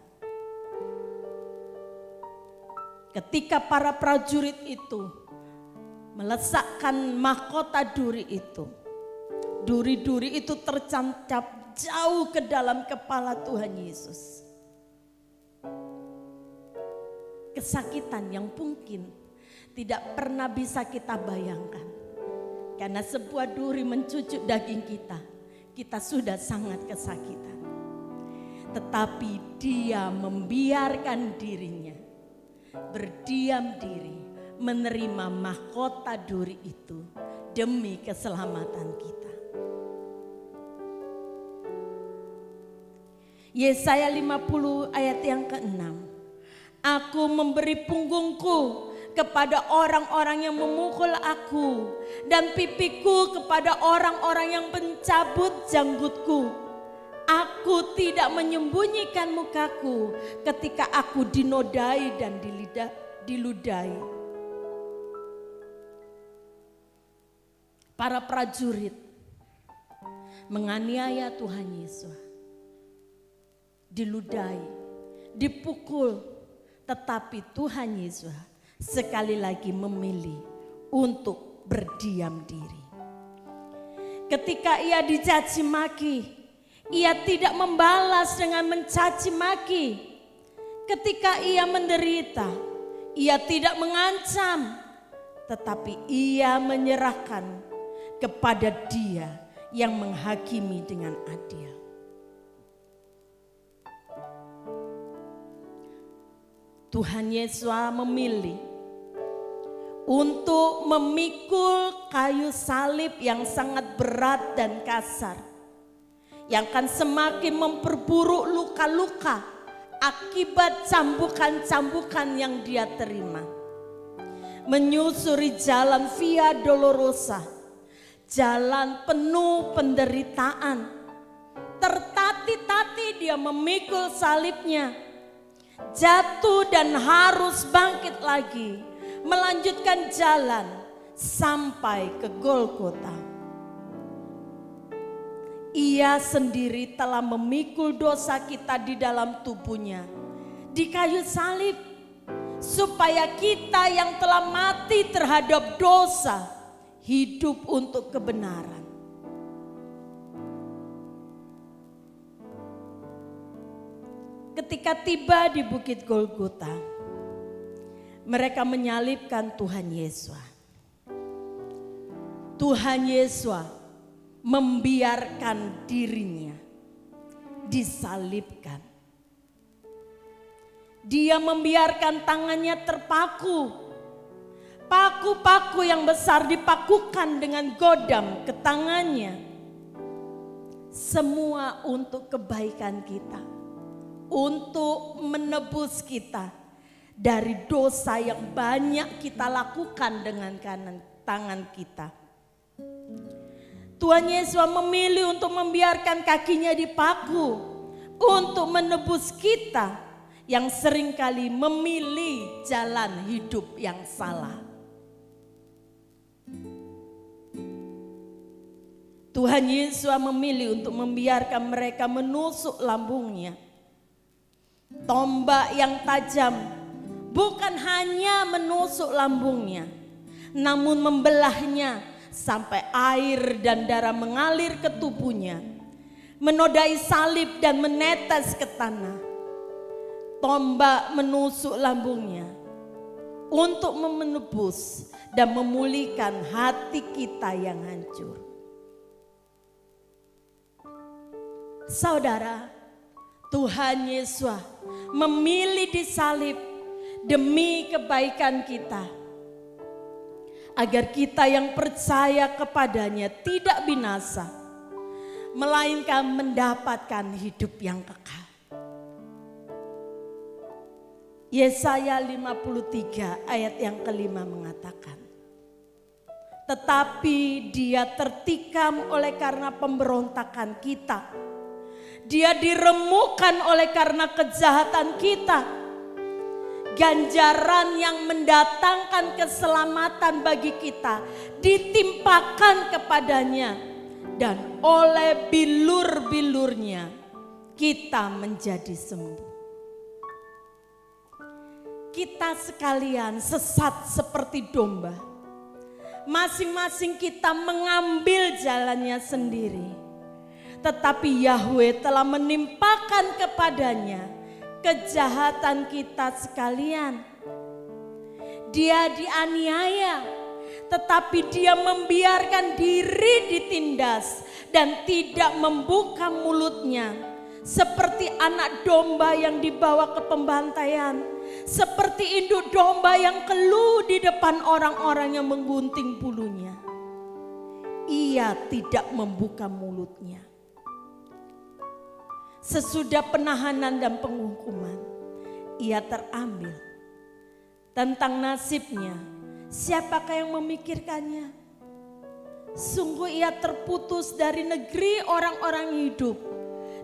Ketika para prajurit itu meletakkan mahkota duri itu, duri-duri itu tercancap jauh ke dalam kepala Tuhan Yesus. Kesakitan yang mungkin tidak pernah bisa kita bayangkan. Karena sebuah duri mencucuk daging kita, kita sudah sangat kesakitan. Tetapi dia membiarkan dirinya berdiam diri, menerima mahkota duri itu demi keselamatan kita. Yesaya 50 ayat yang ke-6. Aku memberi punggungku kepada orang-orang yang memukul aku, dan pipiku kepada orang-orang yang mencabut janggutku. Aku tidak menyembunyikan mukaku ketika aku dinodai dan diludahi. Para prajurit menganiaya Tuhan Yesus, diludahi, dipukul, tetapi Tuhan Yesus sekali lagi memilih untuk berdiam diri. Ketika ia dicaci maki, ia tidak membalas dengan mencaci maki. Ketika ia menderita, ia tidak mengancam, tetapi ia menyerahkan kepada Dia yang menghakimi dengan adil. Tuhan Yesus memilih untuk memikul kayu salib yang sangat berat dan kasar, yang akan semakin memperburuk luka-luka akibat cambukan-cambukan yang dia terima. Menyusuri jalan Via Dolorosa, jalan penuh penderitaan. Tertati-tati dia memikul salibnya, jatuh dan harus bangkit lagi, melanjutkan jalan sampai ke Golgota. Ia sendiri telah memikul dosa kita di dalam tubuhnya di kayu salib, supaya kita yang telah mati terhadap dosa hidup untuk kebenaran. Ketika tiba di Bukit Golgota, mereka menyalibkan Tuhan Yesus. Tuhan Yesus membiarkan dirinya disalibkan. Dia membiarkan tangannya terpaku. Paku-paku yang besar dipakukan dengan godam ke tangannya. Semua untuk kebaikan kita, untuk menebus kita dari dosa yang banyak kita lakukan dengan tangan kita. Tuhan Yesus memilih untuk membiarkan kakinya dipaku untuk menebus kita yang seringkali memilih jalan hidup yang salah. Tuhan Yesus memilih untuk membiarkan mereka menusuk lambungnya. Tombak yang tajam bukan hanya menusuk lambungnya, namun membelahnya sampai air dan darah mengalir ke tubuhnya, menodai salib dan menetes ke tanah. Tombak menusuk lambungnya untuk menebus dan memulihkan hati kita yang hancur. Saudara, Tuhan Yesus memilih disalib demi kebaikan kita, agar kita yang percaya kepadanya tidak binasa, melainkan mendapatkan hidup yang kekal. Yesaya 53 ayat yang kelima mengatakan, tetapi dia tertikam oleh karena pemberontakan kita, dia diremukkan oleh karena kejahatan kita. Ganjaran yang mendatangkan keselamatan bagi kita ditimpakan kepadanya, dan oleh bilur-bilurnya kita menjadi sembuh. Kita sekalian sesat seperti domba. Masing-masing kita mengambil jalannya sendiri. Tetapi Yahweh telah menimpakan kepadanya kejahatan kita sekalian. Dia dianiaya, tetapi dia membiarkan diri ditindas dan tidak membuka mulutnya. Seperti anak domba yang dibawa ke pembantaian, seperti induk domba yang keluh di depan orang-orang yang menggunting bulunya. Ia tidak membuka mulutnya. Sesudah penahanan dan penghukuman, ia terambil. Tentang nasibnya, siapakah yang memikirkannya? Sungguh ia terputus dari negeri orang-orang hidup,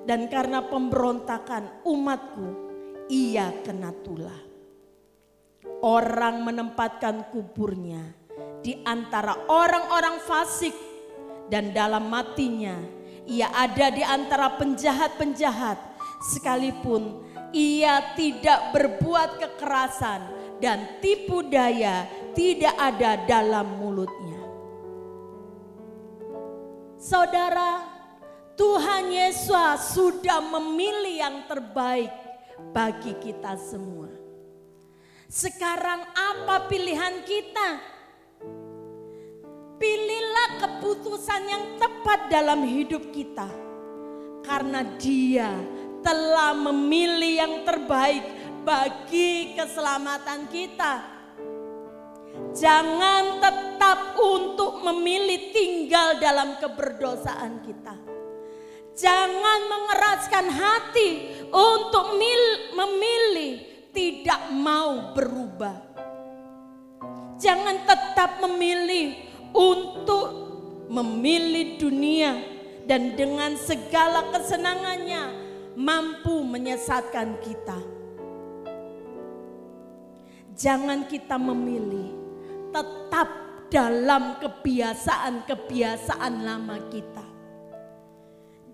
dan karena pemberontakan umatku, ia kena tulah. Orang menempatkan kuburnya di antara orang-orang fasik, dan dalam matinya ia ada di antara penjahat-penjahat, sekalipun ia tidak berbuat kekerasan dan tipu daya tidak ada dalam mulutnya. Saudara, Tuhan Yesus sudah memilih yang terbaik bagi kita semua. Sekarang apa pilihan kita? Pilihlah keputusan yang tepat dalam hidup kita, karena Dia telah memilih yang terbaik bagi keselamatan kita. Jangan tetap untuk memilih tinggal dalam keberdosaan kita. Jangan mengeraskan hati untuk memilih tidak mau berubah. Jangan tetap memilih untuk memilih dunia dan dengan segala kesenangannya mampu menyesatkan kita. Jangan kita memilih tetap dalam kebiasaan-kebiasaan lama kita.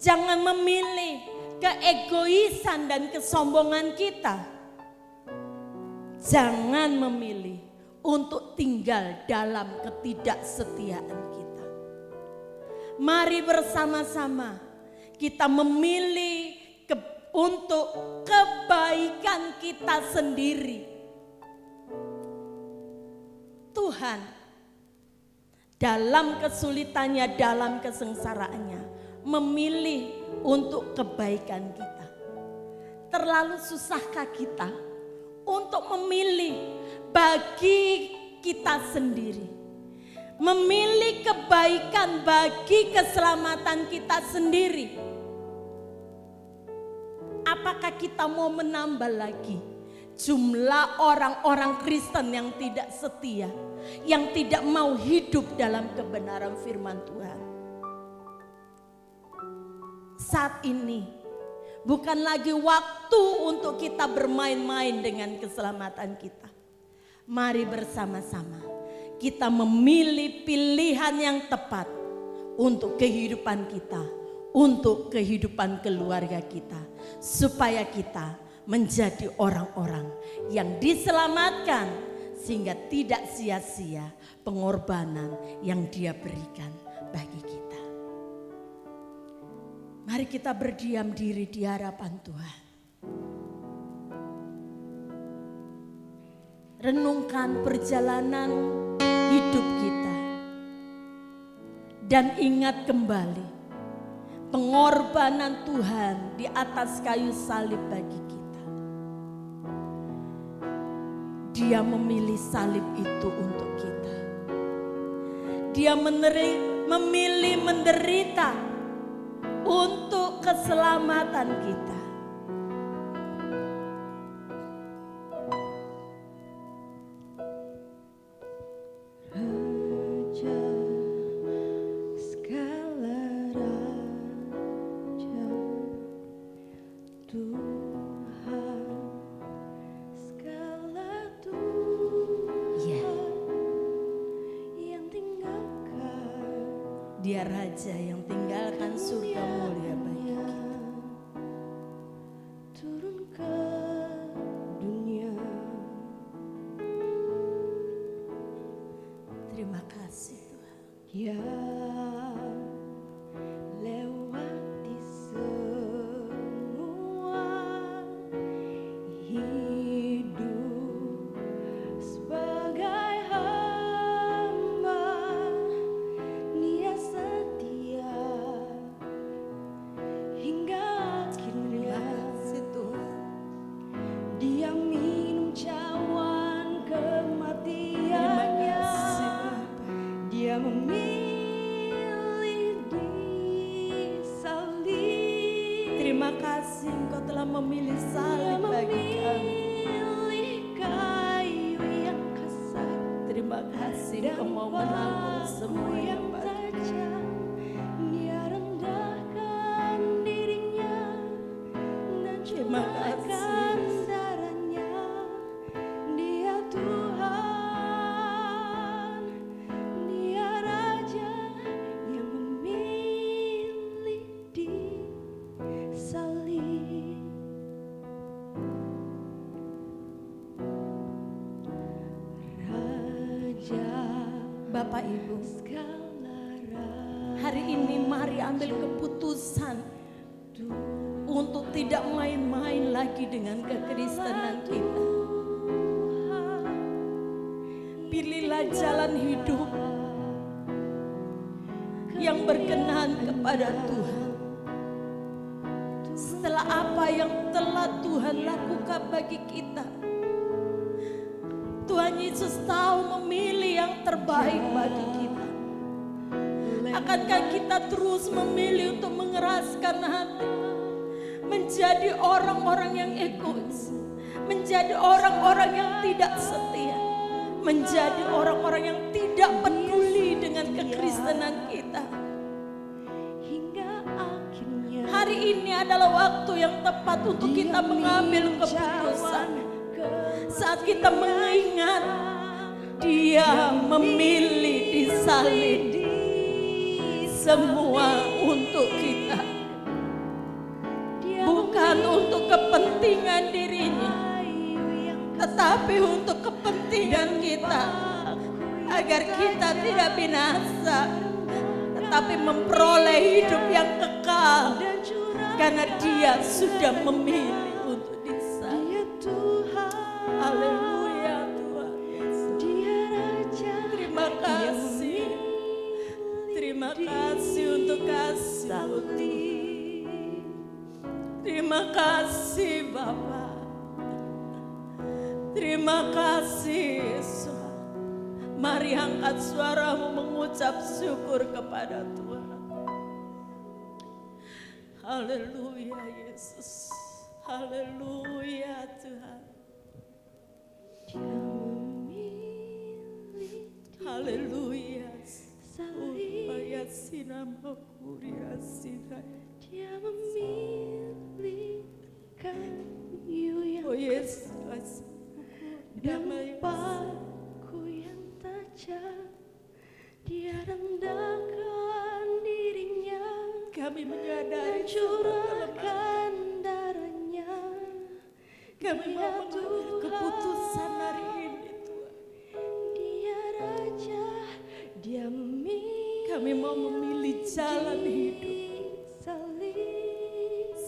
Jangan memilih keegoisan dan kesombongan kita. Jangan memilih untuk tinggal dalam ketidaksetiaan kita. Mari bersama-sama kita memilih untuk kebaikan kita sendiri. Tuhan dalam kesulitannya, dalam kesengsaraannya memilih untuk kebaikan kita. Terlalu susahkah kita untuk memilih bagi kita sendiri? Memilih kebaikan bagi keselamatan kita sendiri. Apakah kita mau menambah lagi jumlah orang-orang Kristen yang tidak setia, yang tidak mau hidup dalam kebenaran firman Tuhan? Saat ini bukan lagi waktu untuk kita bermain-main dengan keselamatan kita. Mari bersama-sama kita memilih pilihan yang tepat untuk kehidupan kita, untuk kehidupan keluarga kita, supaya kita menjadi orang-orang yang diselamatkan sehingga tidak sia-sia pengorbanan yang Dia berikan bagi kita. Mari kita berdiam diri di hadapan Tuhan. Renungkan perjalanan hidup kita dan ingat kembali pengorbanan Tuhan di atas kayu salib bagi kita. Dia memilih salib itu untuk kita. Dia memilih menderita untuk keselamatan kita. Dia Raja yang tinggalkan surga mulia bagi kita. Turun ke dunia. Terima kasih Tuhan. Ya lewati semua hidup sebagai hamba. Dia setia hingga akhirnya. Dia minum cawan kematiannya. Dia memilih disalib. Terima kasih Engkau telah memilih salib bagi kami. Kayu yang kasar. Terima kasih Engkau mau menanggung semua yang tajam. Dia rendahkan dirinya dan curahkan darahnya. Dia Tuhan, Dia Raja yang memilih disalib. Raja, Bapak Ibu, hari ini mari ambil keputusan untuk tidak main-main lagi dengan kekristenan kita. Pilihlah jalan hidup yang berkenan kepada Tuhan. Setelah apa yang telah Tuhan lakukan bagi kita, Tuhan Yesus tahu memilih yang terbaik bagi kita. Akankah kita terus memilih untuk mengeraskan hati, menjadi orang-orang yang egois, menjadi orang-orang yang tidak setia, menjadi orang-orang yang tidak peduli dengan kekristenan kita? Hari ini adalah waktu yang tepat untuk kita mengambil keputusan. Saat kita mengingat Dia memilih disalib semua untuk kita, bukan untuk kepentingan dirinya, tetapi untuk kepentingan kita, agar kita tidak binasa, tetapi memperoleh hidup yang kekal, karena Dia sudah memilih untuk disalib. Haleluya Tuhan Yesus. Dia Raja. Terima kasih. Terima kasih untuk kasih-Mu Tuhan. Terima kasih Bapa. Terima kasih Yesus. Mari angkat suaramu mengucap syukur kepada Tuhan. Haleluya Yesus. Haleluya Tuhan. Haleluya. Upaya sinama kuria sinai. Dia memilih kayu yang oh Yesus. Dan paku yang tajam. Dia rendahkan dirinya. Kami menyadari curahkan darahnya. Kami mau mengambil keputusan hari ini Tuhan. Dia Raja, Dia Kami mau memilih jalan hidup salib,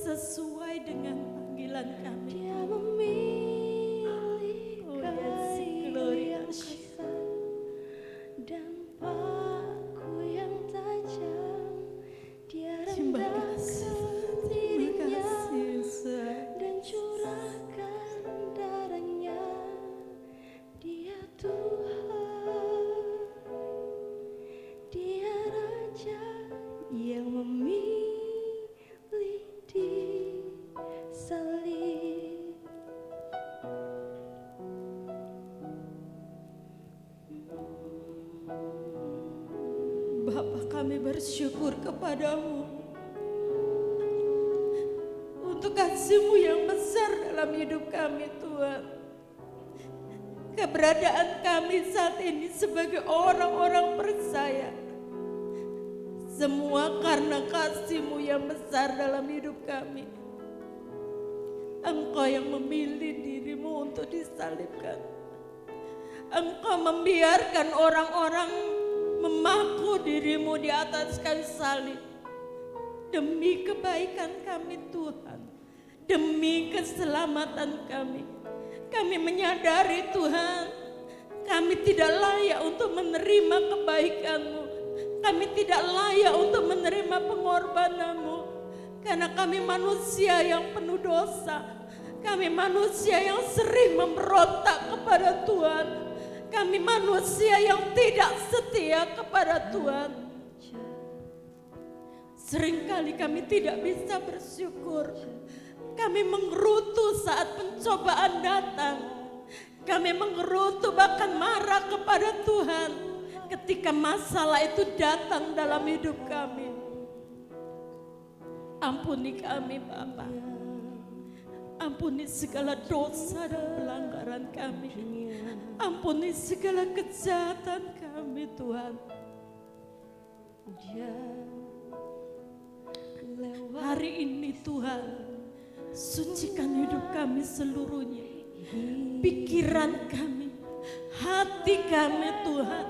sesuai dengan panggilan kami. Dia memilih Oh yes, glory yang kasar dan paku yang tajam. Dia Terima kasih. rendahkan Terima dirinya kasih Yesus. dan curahkan darahnya. Dia Tuhan, Dia Raja yang memilih di salib. Bapa, kami bersyukur kepadamu untuk kasih-Mu yang besar dalam hidup kami Tuhan. Keberadaan kami saat ini sebagai orang-orang percaya, semua karena kasih-Mu yang besar dalam hidup kami. Engkau yang memilih diri-Mu untuk disalibkan. Engkau membiarkan orang-orang memaku diri-Mu di atas kayu salib demi kebaikan kami Tuhan, demi keselamatan kami. Kami menyadari Tuhan, kami tidak layak untuk menerima kebaikan-Mu. Kami tidak layak untuk menerima pengorbanan-Mu. Karena kami manusia yang penuh dosa. Kami manusia yang sering memberontak kepada Tuhan. Kami manusia yang tidak setia kepada Tuhan. Seringkali kami tidak bisa bersyukur. Kami mengerutu saat pencobaan datang. Kami mengerutu bahkan marah kepada Tuhan ketika masalah itu datang dalam hidup kami. Ampuni kami Bapa. Ampuni segala dosa dan pelanggaran kami. Ampuni segala kejahatan kami Tuhan. Hari ini Tuhan, sucikan hidup kami seluruhnya. Pikiran kami, hati kami Tuhan.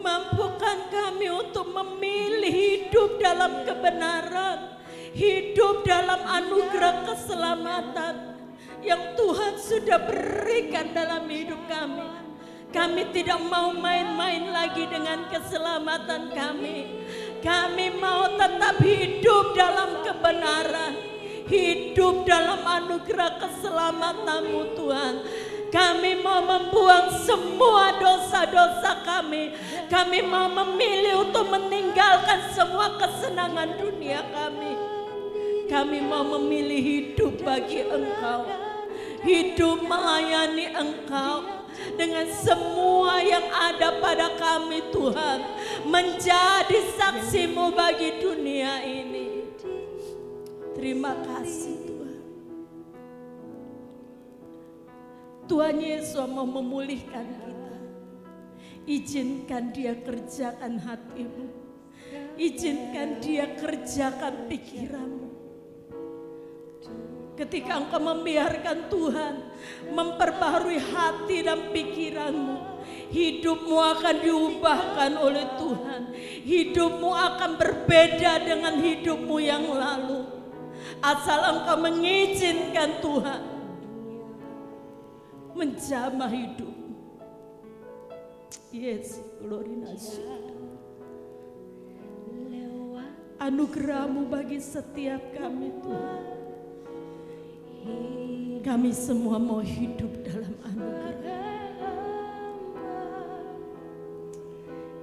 Mampukan kami untuk memilih hidup dalam kebenaran. Hidup dalam anugerah keselamatan yang Tuhan sudah berikan dalam hidup kami. Kami tidak mau main-main lagi dengan keselamatan kami. Kami mau tetap hidup dalam kebenaran. Hidup dalam anugerah keselamatan-Mu Tuhan. Kami mau membuang semua dosa-dosa kami. Kami mau memilih untuk meninggalkan semua kesenangan dunia kami. Kami mau memilih hidup bagi Engkau. Hidup melayani Engkau dengan semua yang ada pada kami Tuhan. Menjadi saksi-Mu bagi dunia ini. Terima kasih Tuhan. Tuhan Yesus mau memulihkan kita. Izinkan Dia kerjakan hatimu. Izinkan Dia kerjakan pikiranmu. Ketika engkau membiarkan Tuhan memperbaharui hati dan pikiranmu, hidupmu akan diubahkan oleh Tuhan. Hidupmu akan berbeda dengan hidupmu yang lalu. Asal engkau mengizinkan Tuhan menjamah hidupmu. Yes, glory nasyid. Anugerah-Mu bagi setiap kami Tuhan. Kami semua mau hidup dalam anugerah.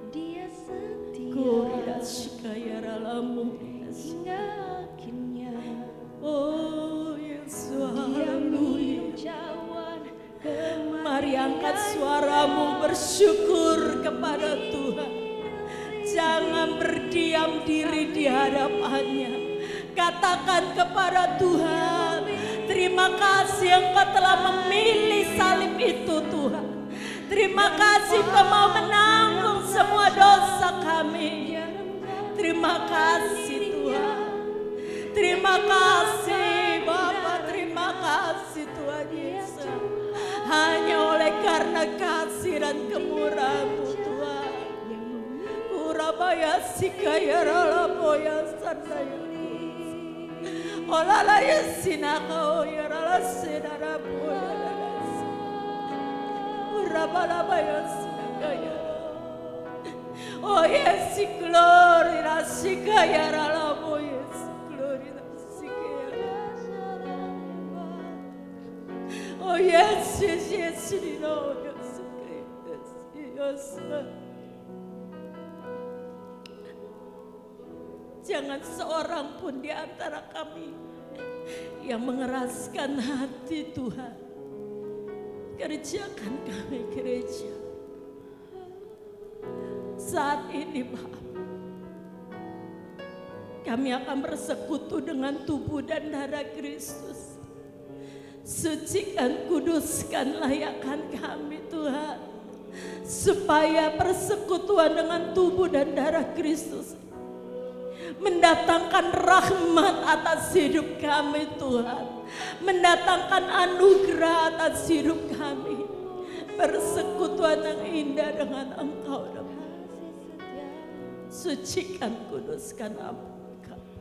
Dia setia Gloria shikaya ralamu. hingga akhirnya. Oh Yesus, Dia haleluya. menjawab Mari angkat suaramu bersyukur kepada Tuhan. Jangan berdiam diri di hadapannya. Katakan kepada Tuhan, terima kasih Engkau telah memilih salib itu Tuhan. Terima kasih Engkau mau menanggung semua dosa kami. Terima kasih Tuhan. Terima kasih Bapa, terima kasih kasih Tuhan Yesus. Hanya oleh karena kasih dan kemurahan-Mu Tuhan. Urabaya sikaya ralaboya sandaya. Olalaya sinaka oyarala sinaraboya. Urabalabaya sinakaya. Oh yes, glory la sikaya ralaboya. Glory la sikaya. Oh yes, yes, yes, Lord. Yes, yes. Jangan seorang pun di antara kami yang mengeraskan hati Tuhan. Kerjakan kami gereja. Saat ini Bapa, kami akan bersekutu dengan tubuh dan darah Kristus. Sucikan, kuduskan, layakkan kami Tuhan. Supaya persekutuan dengan tubuh dan darah Kristus mendatangkan rahmat atas hidup kami Tuhan. Mendatangkan anugerah atas hidup kami. Persekutuan yang indah dengan Engkau. Sucikan, kuduskan kami.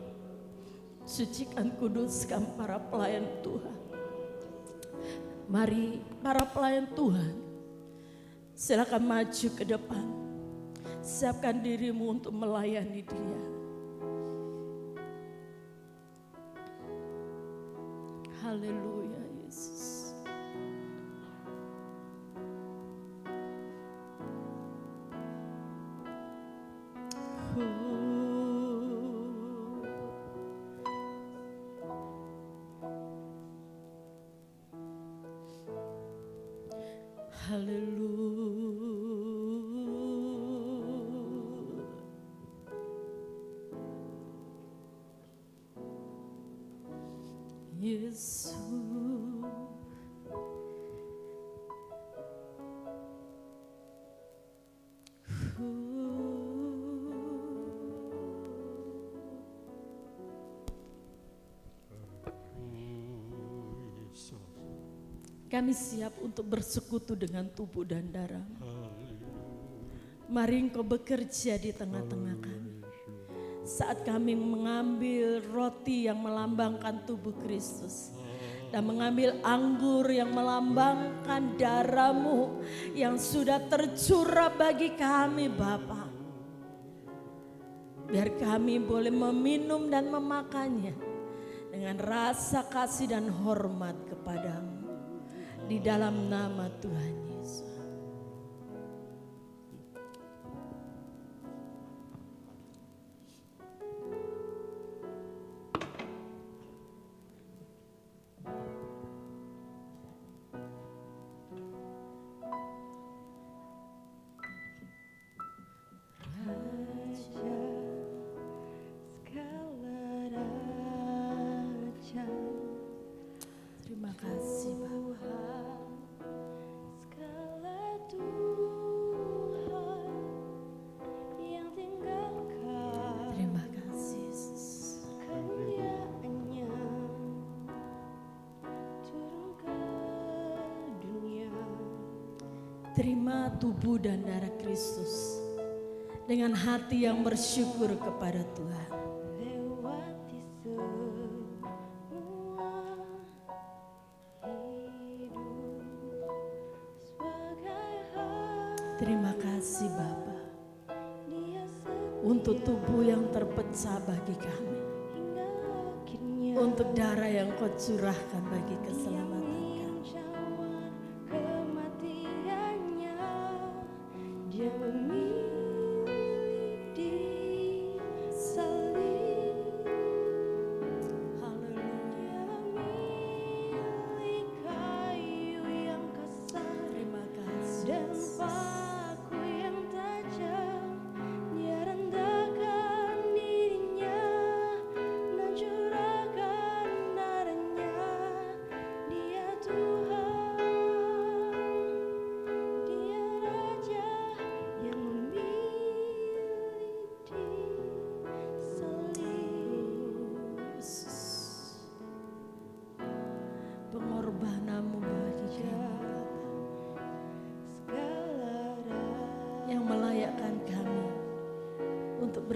Sucikan, kuduskan para pelayan Tuhan. Mari para pelayan Tuhan, silakan maju ke depan. Siapkan dirimu untuk melayani Dia. Haleluya Yesus. Haleluya. Yesus. Kami siap untuk bersekutu dengan tubuh dan darah. Mari Engkau bekerja di tengah-tengah kami. Saat kami mengambil roti yang melambangkan tubuh Kristus. Dan mengambil anggur yang melambangkan darah-Mu yang sudah tercurah bagi kami Bapa. Biar kami boleh meminum dan memakannya dengan rasa kasih dan hormat kepadamu. Di dalam nama Tuhan Yesus. Terima kasih Bapak. Terima kasih Yesus. Terima tubuh dan darah Kristus dengan hati yang bersyukur kepada Tuhan. Terima kasih Bapa untuk tubuh yang terpecah bagi kami, untuk darah yang Kau curahkan bagi keselamatan kami. Dia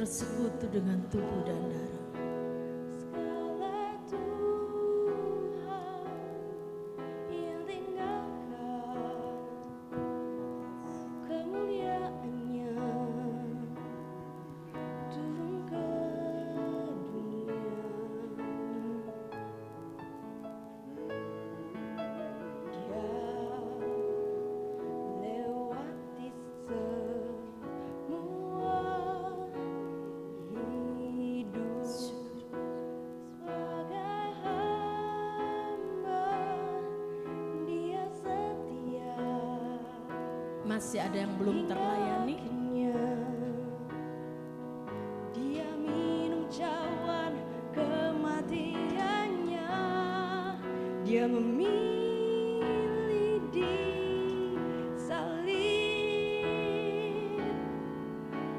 bersekutu dengan tubuh dan darah. Segala Tuhan yang tinggalkan kemuliaannya turun ke dunia. Dia lewati semua hidup sebagai hamba, dia setia. Masih ada yang belum terlayani? Dia minum cawan kematiannya. Dia memilih di salib.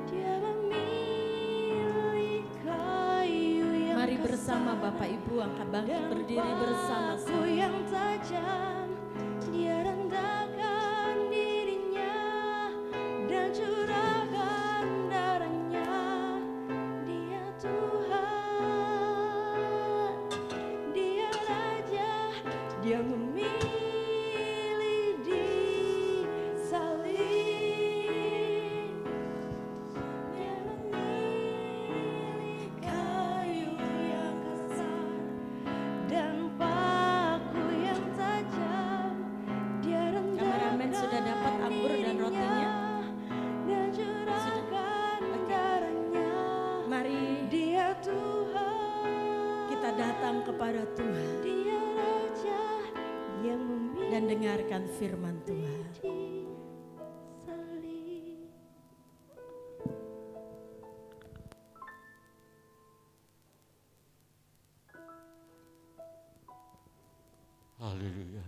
Dia memilih kayu yang Mari bersama Bapak Ibu angkat bangkit berdiri bersama. paku yang tajam. Dia rendahkan dirinya dan curahkan darahnya. Dia Tuhan, dia Raja, dia memilih di salib. Dia memilih kayu yang kasar dan paku yang tajam. Dia Kameramen sudah dapat anggur dan rotinya? dan curahkan darahnya. Mari Dia Tuhan, kita datang kepada Tuhan dia Raja yang memilih dan dengarkan firman Tuhan. di salib. Haleluya.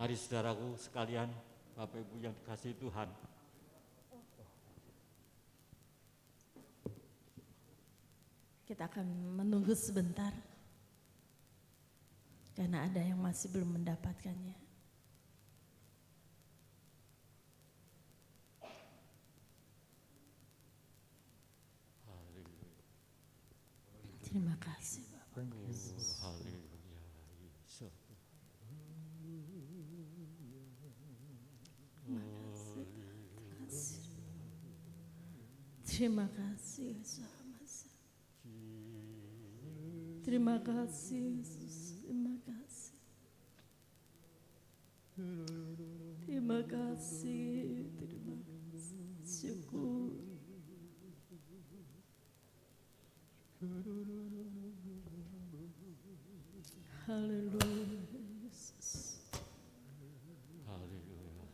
Mari saudaraku sekalian, Bapak Ibu yang dikasihi Tuhan. Kita akan menunggu sebentar karena ada yang masih belum mendapatkannya. Haleluya. Terima kasih Bapak. Haleluya. Yesus. Terima kasih Yesus. Terima kasih Yesus. Terima kasih. Terima kasih. Terima kasih. Syukur. Haleluya Yesus. Haleluya.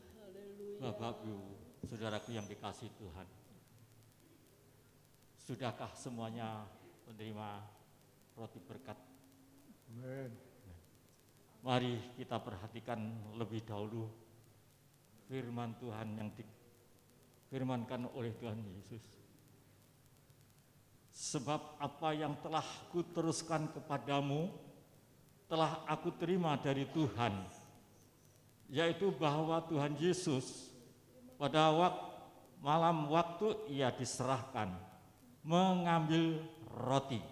Bapak Ibu, saudaraku yang dikasihi Tuhan. Sudahkah semuanya menerima roti berkat? Amin. Mari kita perhatikan lebih dahulu firman Tuhan yang difirmankan oleh Tuhan Yesus. Sebab apa yang telah kuteruskan kepadamu telah aku terima dari Tuhan, yaitu bahwa Tuhan Yesus pada malam waktu ia diserahkan mengambil roti.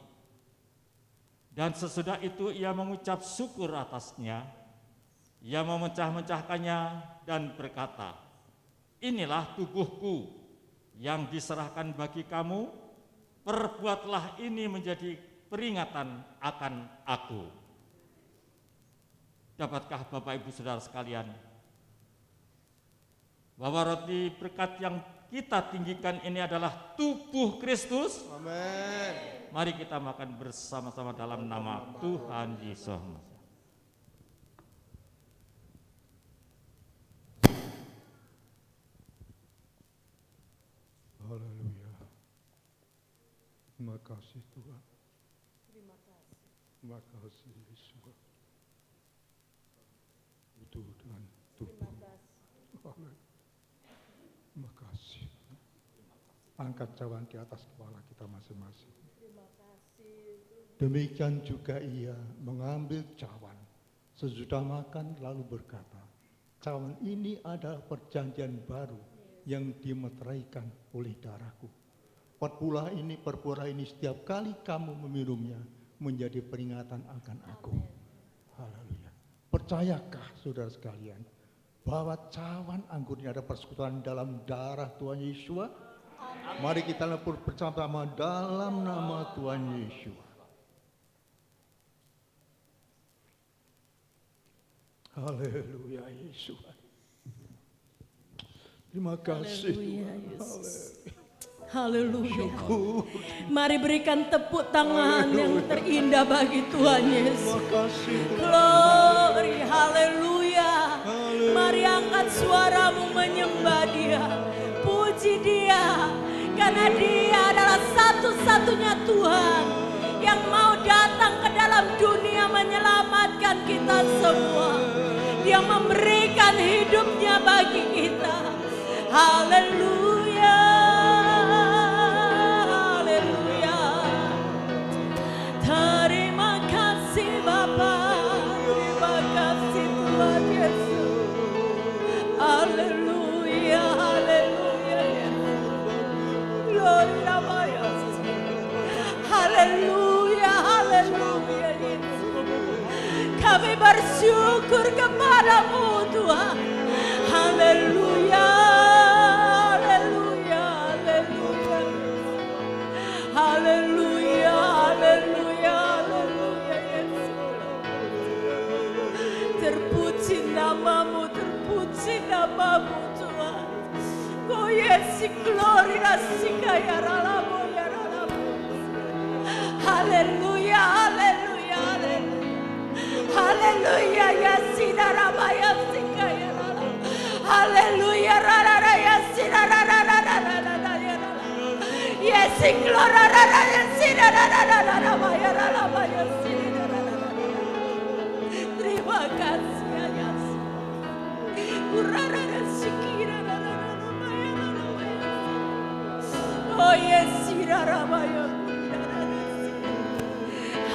Dan sesudah itu ia mengucap syukur atasnya, ia memecah-mecahkannya dan berkata, inilah tubuhku yang diserahkan bagi kamu, perbuatlah ini menjadi peringatan akan aku. Dapatkah Bapak Ibu Saudara sekalian, bahwa roti berkat yang kita tinggikan ini adalah tubuh Kristus? Amin. Mari kita makan bersama-sama dalam nama Tuhan Yesus. Haleluya. Terima kasih Tuhan. Terima kasih. Terima kasih Yesus. Tubuh dan tubuh. Haleluya. Terima kasih. Angkat cawan di atas kepala kita masing-masing. Terima kasih. Demikian juga ia mengambil cawan sesudah makan lalu berkata, cawan ini adalah perjanjian baru yang dimeteraikan oleh darahku. perpura ini setiap kali kamu meminumnya menjadi peringatan akan aku. Haleluya. Percayakah saudara sekalian bahwa cawan anggur ini ada persekutuan dalam darah Tuhan Yesus? Mari kita lapor bersama dalam nama Tuhan Yesus. Haleluya Yesus. Terima kasih. Haleluya Yesus. Haleluya. Mari berikan tepuk tangan yang terindah bagi Tuhan Yesus. Glory, haleluya. Mari angkat suaramu menyembah Dia. Puji Dia. Karena Dia adalah satu-satunya Tuhan yang mau datang ke dalam dunia menyelamatkan kita semua. Dia memberikan hidupnya bagi kita. Haleluya. Haleluya. Terima kasih Bapa. Terima kasih Tuhan Yesus. Haleluya. Haleluya. Glory nama Yesus. Haleluya. Haleluya Yesus. Kami bersyukur kepadamu Tuhan. Haleluya. Haleluya. Haleluya. Haleluya. Haleluya. Haleluya Yesus. Terpuji namamu, terpuji namamu Tuhan. Oh Yesus, glory rasikaya ralamo ya ralamo. Haleluya. Haleluya. Haleluya. Haleluya ya sinarama ya sikaya ralamo. Haleluya rarara ya sinarara ya Yes, glory ya sinarara ya ralamo ya sinarara. Terima kasih ya Yesus. Urarara sikira rarara ya ralamo. Oh yes, sinarama ya.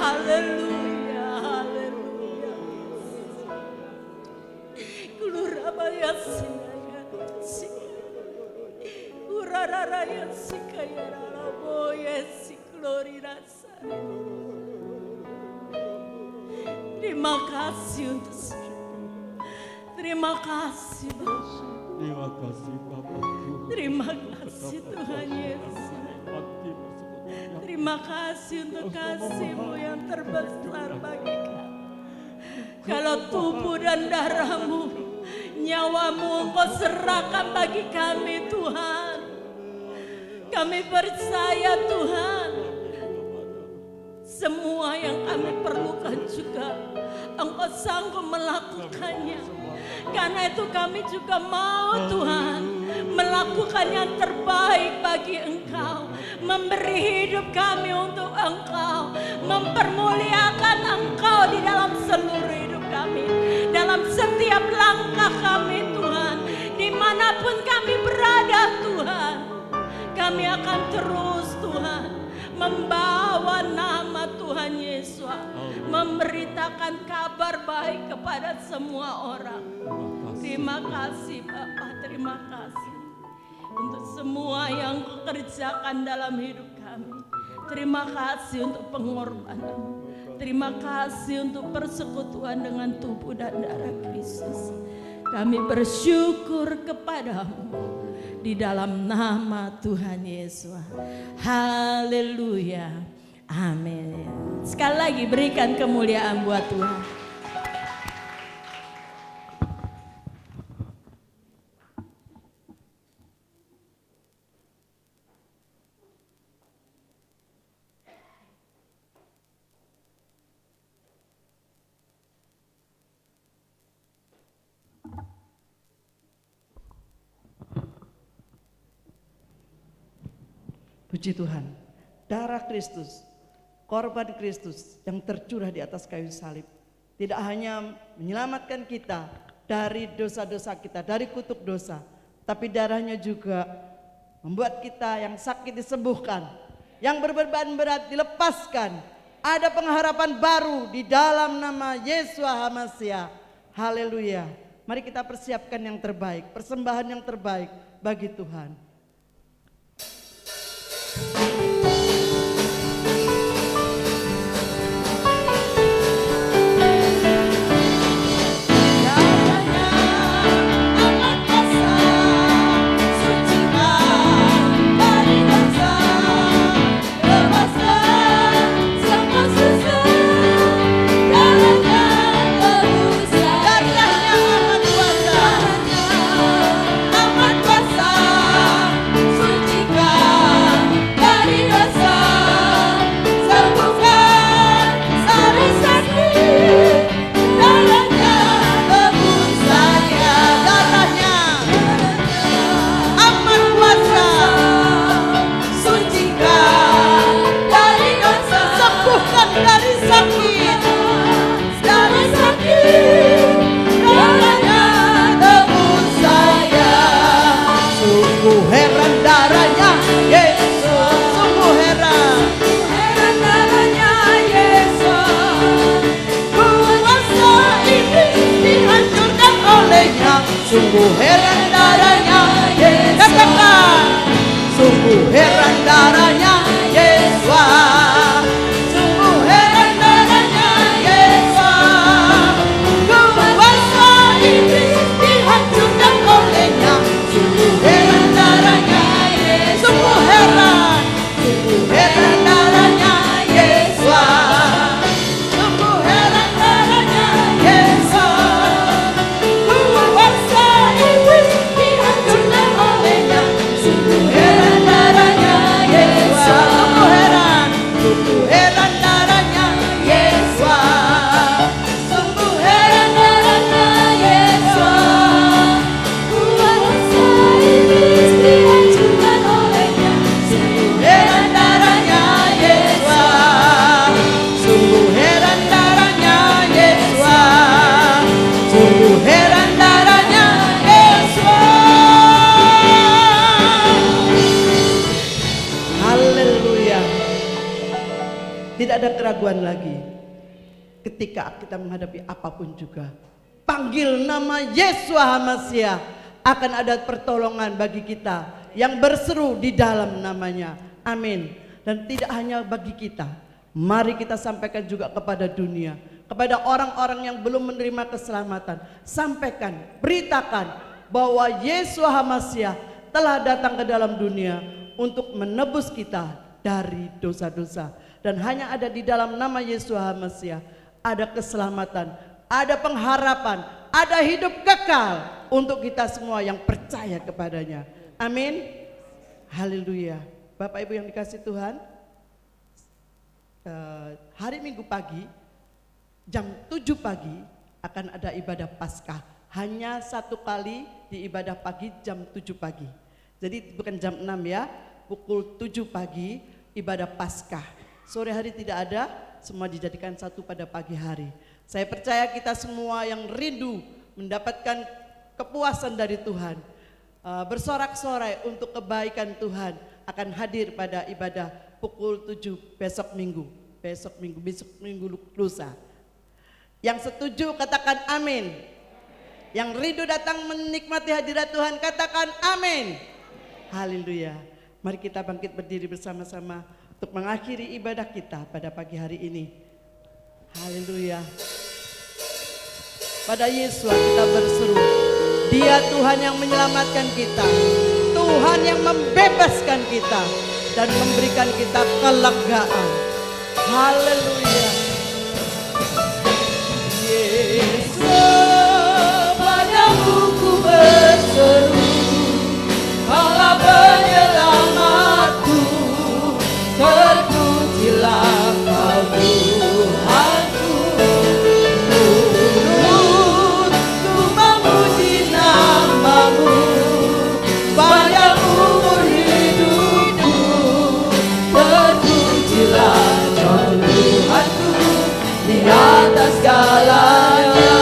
Haleluya, haleluya. Glurabaya sinaya, urararaya sikaya rabo, yes, glory rasa. Terima kasih untuk terima kasih Bapak. Terima kasih Bapak. Terima kasih Tuhan Yesus. Terima kasih untuk kasih-Mu yang terbesar bagi kami. Kalau tubuh dan darah-Mu, nyawa-Mu Engkau serahkan bagi kami Tuhan. Kami percaya Tuhan, semua yang kami perlukan juga Engkau sanggup melakukannya. Karena itu kami juga mau Tuhan melakukan yang terbaik bagi Engkau. Memberi hidup kami untuk Engkau. Mempermuliakan Engkau di dalam seluruh hidup kami. Dalam setiap langkah kami Tuhan. Dimanapun kami berada Tuhan. Kami akan terus Tuhan membawa nama Tuhan Yesus, memberitakan kabar baik kepada semua orang. Terima kasih Bapak, terima kasih untuk semua yang Kau kerjakan dalam hidup kami. Terima kasih untuk pengorbanan. Terima kasih untuk persekutuan dengan tubuh dan darah Kristus. Kami bersyukur kepadamu. Di dalam nama Tuhan Yesus. Haleluya. Amin. Sekali lagi berikan kemuliaan buat Tuhan. Puji Tuhan, darah Kristus, korban Kristus yang tercurah di atas kayu salib tidak hanya menyelamatkan kita dari dosa-dosa kita, dari kutuk dosa, tapi darahnya juga membuat kita yang sakit disembuhkan, yang berbeban berat dilepaskan. Ada pengharapan baru di dalam nama Yesus HaMasiah. Haleluya. Mari kita persiapkan yang terbaik, persembahan yang terbaik bagi Tuhan. Sungguh heran darahnya Yesus. Katakan, sungguh heran darahnya Yesus. Sungguh heran darahnya Yesus. Kuasa iblis dihancurkan olehnya. Sungguh heran darahnya Yesus. Sungguh heran darahnya Yesus. Sungguh heran darahnya Yesus. Kuasa iblis dihancurkan olehnya. Sungguh heran darahnya Yesus. Sungguh heran darahnya Yesus. Sungguh heran darahnya Yesus. Kuasa iblis dihancurkan olehnya. Sungguh heran darahnya Yesus. Sungguh heran darahnya Yesus. Sungguh heran darahnya Yesus. Haleluya. Tidak ada keraguan lagi. Ketika kita menghadapi apapun juga, panggil nama Yesus HaMasiah, akan ada pertolongan bagi kita yang berseru di dalam namanya. Amin. Dan tidak hanya bagi kita, mari kita sampaikan juga kepada dunia, kepada orang-orang yang belum menerima keselamatan. Sampaikan, beritakan bahwa Yesus HaMasiah telah datang ke dalam dunia untuk menebus kita dari dosa-dosa. Dan hanya ada di dalam nama Yesus HaMasiah ada keselamatan, ada pengharapan, ada hidup kekal untuk kita semua yang percaya kepadanya. Amin. Haleluya. Bapak Ibu yang dikasih Tuhan, hari Minggu pagi jam 7 pagi akan ada ibadah Paskah. Hanya satu kali di ibadah pagi jam 7 pagi. Jadi bukan jam 6 ya, pukul 7 pagi ibadah Paskah. Sore hari tidak ada, semua dijadikan satu pada pagi hari. Saya percaya kita semua yang rindu mendapatkan kepuasan dari Tuhan, bersorak-sorai untuk kebaikan Tuhan, akan hadir pada ibadah pukul 7 besok minggu lusa. Yang setuju katakan amin. Yang rindu datang menikmati hadirat Tuhan katakan amin. Haleluya. Mari kita bangkit berdiri bersama-sama untuk mengakhiri ibadah kita pada pagi hari ini. Haleluya. Pada Yesus kita berseru, Dia Tuhan yang menyelamatkan kita, Tuhan yang membebaskan kita dan memberikan kita kelegaan. Haleluya. Yesus, padamu ku berseru, Kaulah penyelamatku, terpujilah Kau Tuhanku. Turut ku memuji namamu, sepanjang umur hidupku, terpujilah Kau Tuhanku di atas segalanya.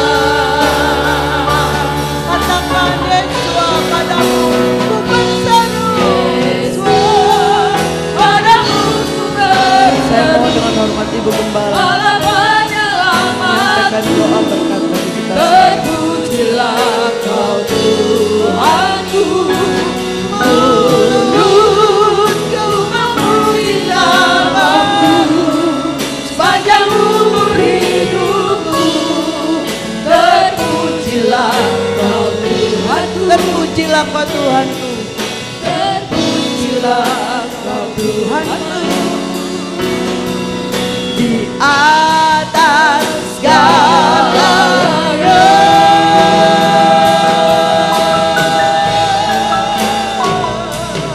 Katakan Yesus, padamu ku berseru, Yesus, padamu ku berseru. Saya mohon dengan hormat Ibu Gembala menyampaikan doa berkat bagi kita. Terpujilah Kau Tuhanku, turut ku memuji namamu, sepanjang umur hidupku, terpujilah Kau Tuhanku. Terpujilah Kau Tuhanku, terpujilah Kau Tuhanku di atas segalanya.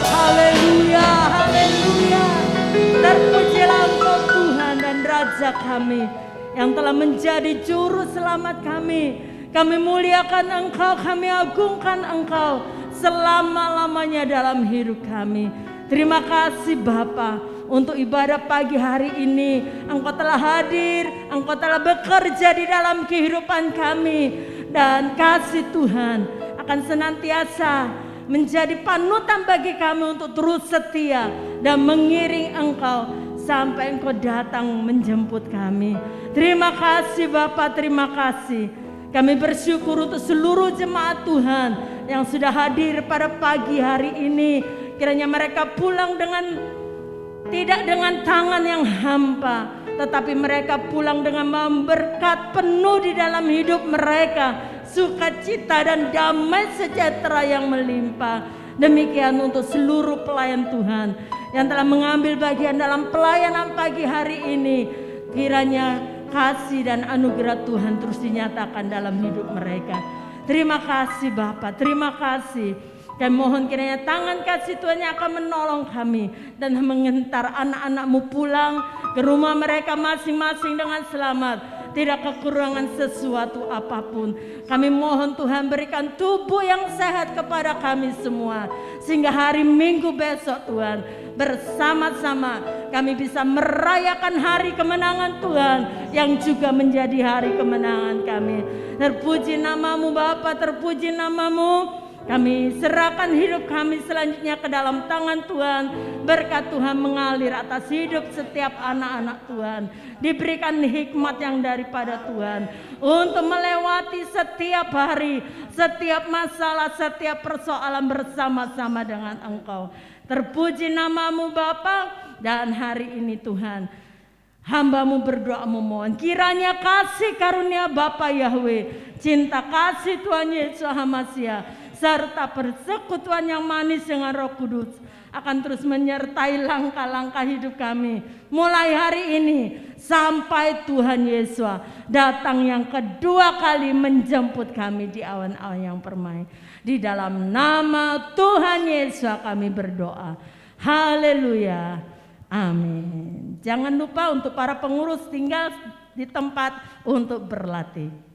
Haleluya, haleluya. Terpujilah Engkau Tuhan dan Raja kami yang telah menjadi juru selamat kami. Kami muliakan Engkau, kami agungkan Engkau selama-lamanya dalam hidup kami. Terima kasih Bapa untuk ibadah pagi hari ini. Engkau telah hadir, Engkau telah bekerja di dalam kehidupan kami. Dan kasih Tuhan akan senantiasa menjadi panutan bagi kami untuk terus setia dan mengiring Engkau sampai Engkau datang menjemput kami. Terima kasih Bapa, terima kasih. Kami bersyukur untuk seluruh jemaat Tuhan yang sudah hadir pada pagi hari ini. Kiranya mereka pulang tidak dengan tangan yang hampa, tetapi mereka pulang dengan berkat penuh di dalam hidup mereka, sukacita dan damai sejahtera yang melimpah. Demikian untuk seluruh pelayan Tuhan yang telah mengambil bagian dalam pelayanan pagi hari ini. Kiranya kasih dan anugerah Tuhan terus dinyatakan dalam hidup mereka. Terima kasih Bapa, terima kasih. Kami mohon kiranya tangan kasih Tuhan yang akan menolong kami dan mengantar anak-anak-Mu pulang ke rumah mereka masing-masing dengan selamat. Tidak kekurangan sesuatu apapun. Kami mohon Tuhan berikan tubuh yang sehat kepada kami semua. Sehingga hari Minggu besok Tuhan bersama-sama kami bisa merayakan hari kemenangan Tuhan yang juga menjadi hari kemenangan kami. Terpuji nama-Mu Bapa, terpuji nama-Mu. Kami serahkan hidup kami selanjutnya ke dalam tangan Tuhan. Berkat Tuhan mengalir atas hidup setiap anak-anak Tuhan. Diberikan hikmat yang daripada Tuhan untuk melewati setiap hari, setiap masalah, setiap persoalan bersama-sama dengan Engkau. Terpuji nama-Mu Bapa, dan hari ini Tuhan hamba-Mu berdoa memohon kiranya kasih karunia Bapa Yahweh, cinta kasih Tuhan Yesus Hamasiah, serta persekutuan yang manis dengan Roh Kudus akan terus menyertai langkah-langkah hidup kami mulai hari ini sampai Tuhan Yesus datang yang kedua kali menjemput kami di awan-awan yang permai. Di dalam nama Tuhan Yesus kami berdoa. Haleluya. Amin. Jangan lupa untuk para pengurus tinggal di tempat untuk berlatih.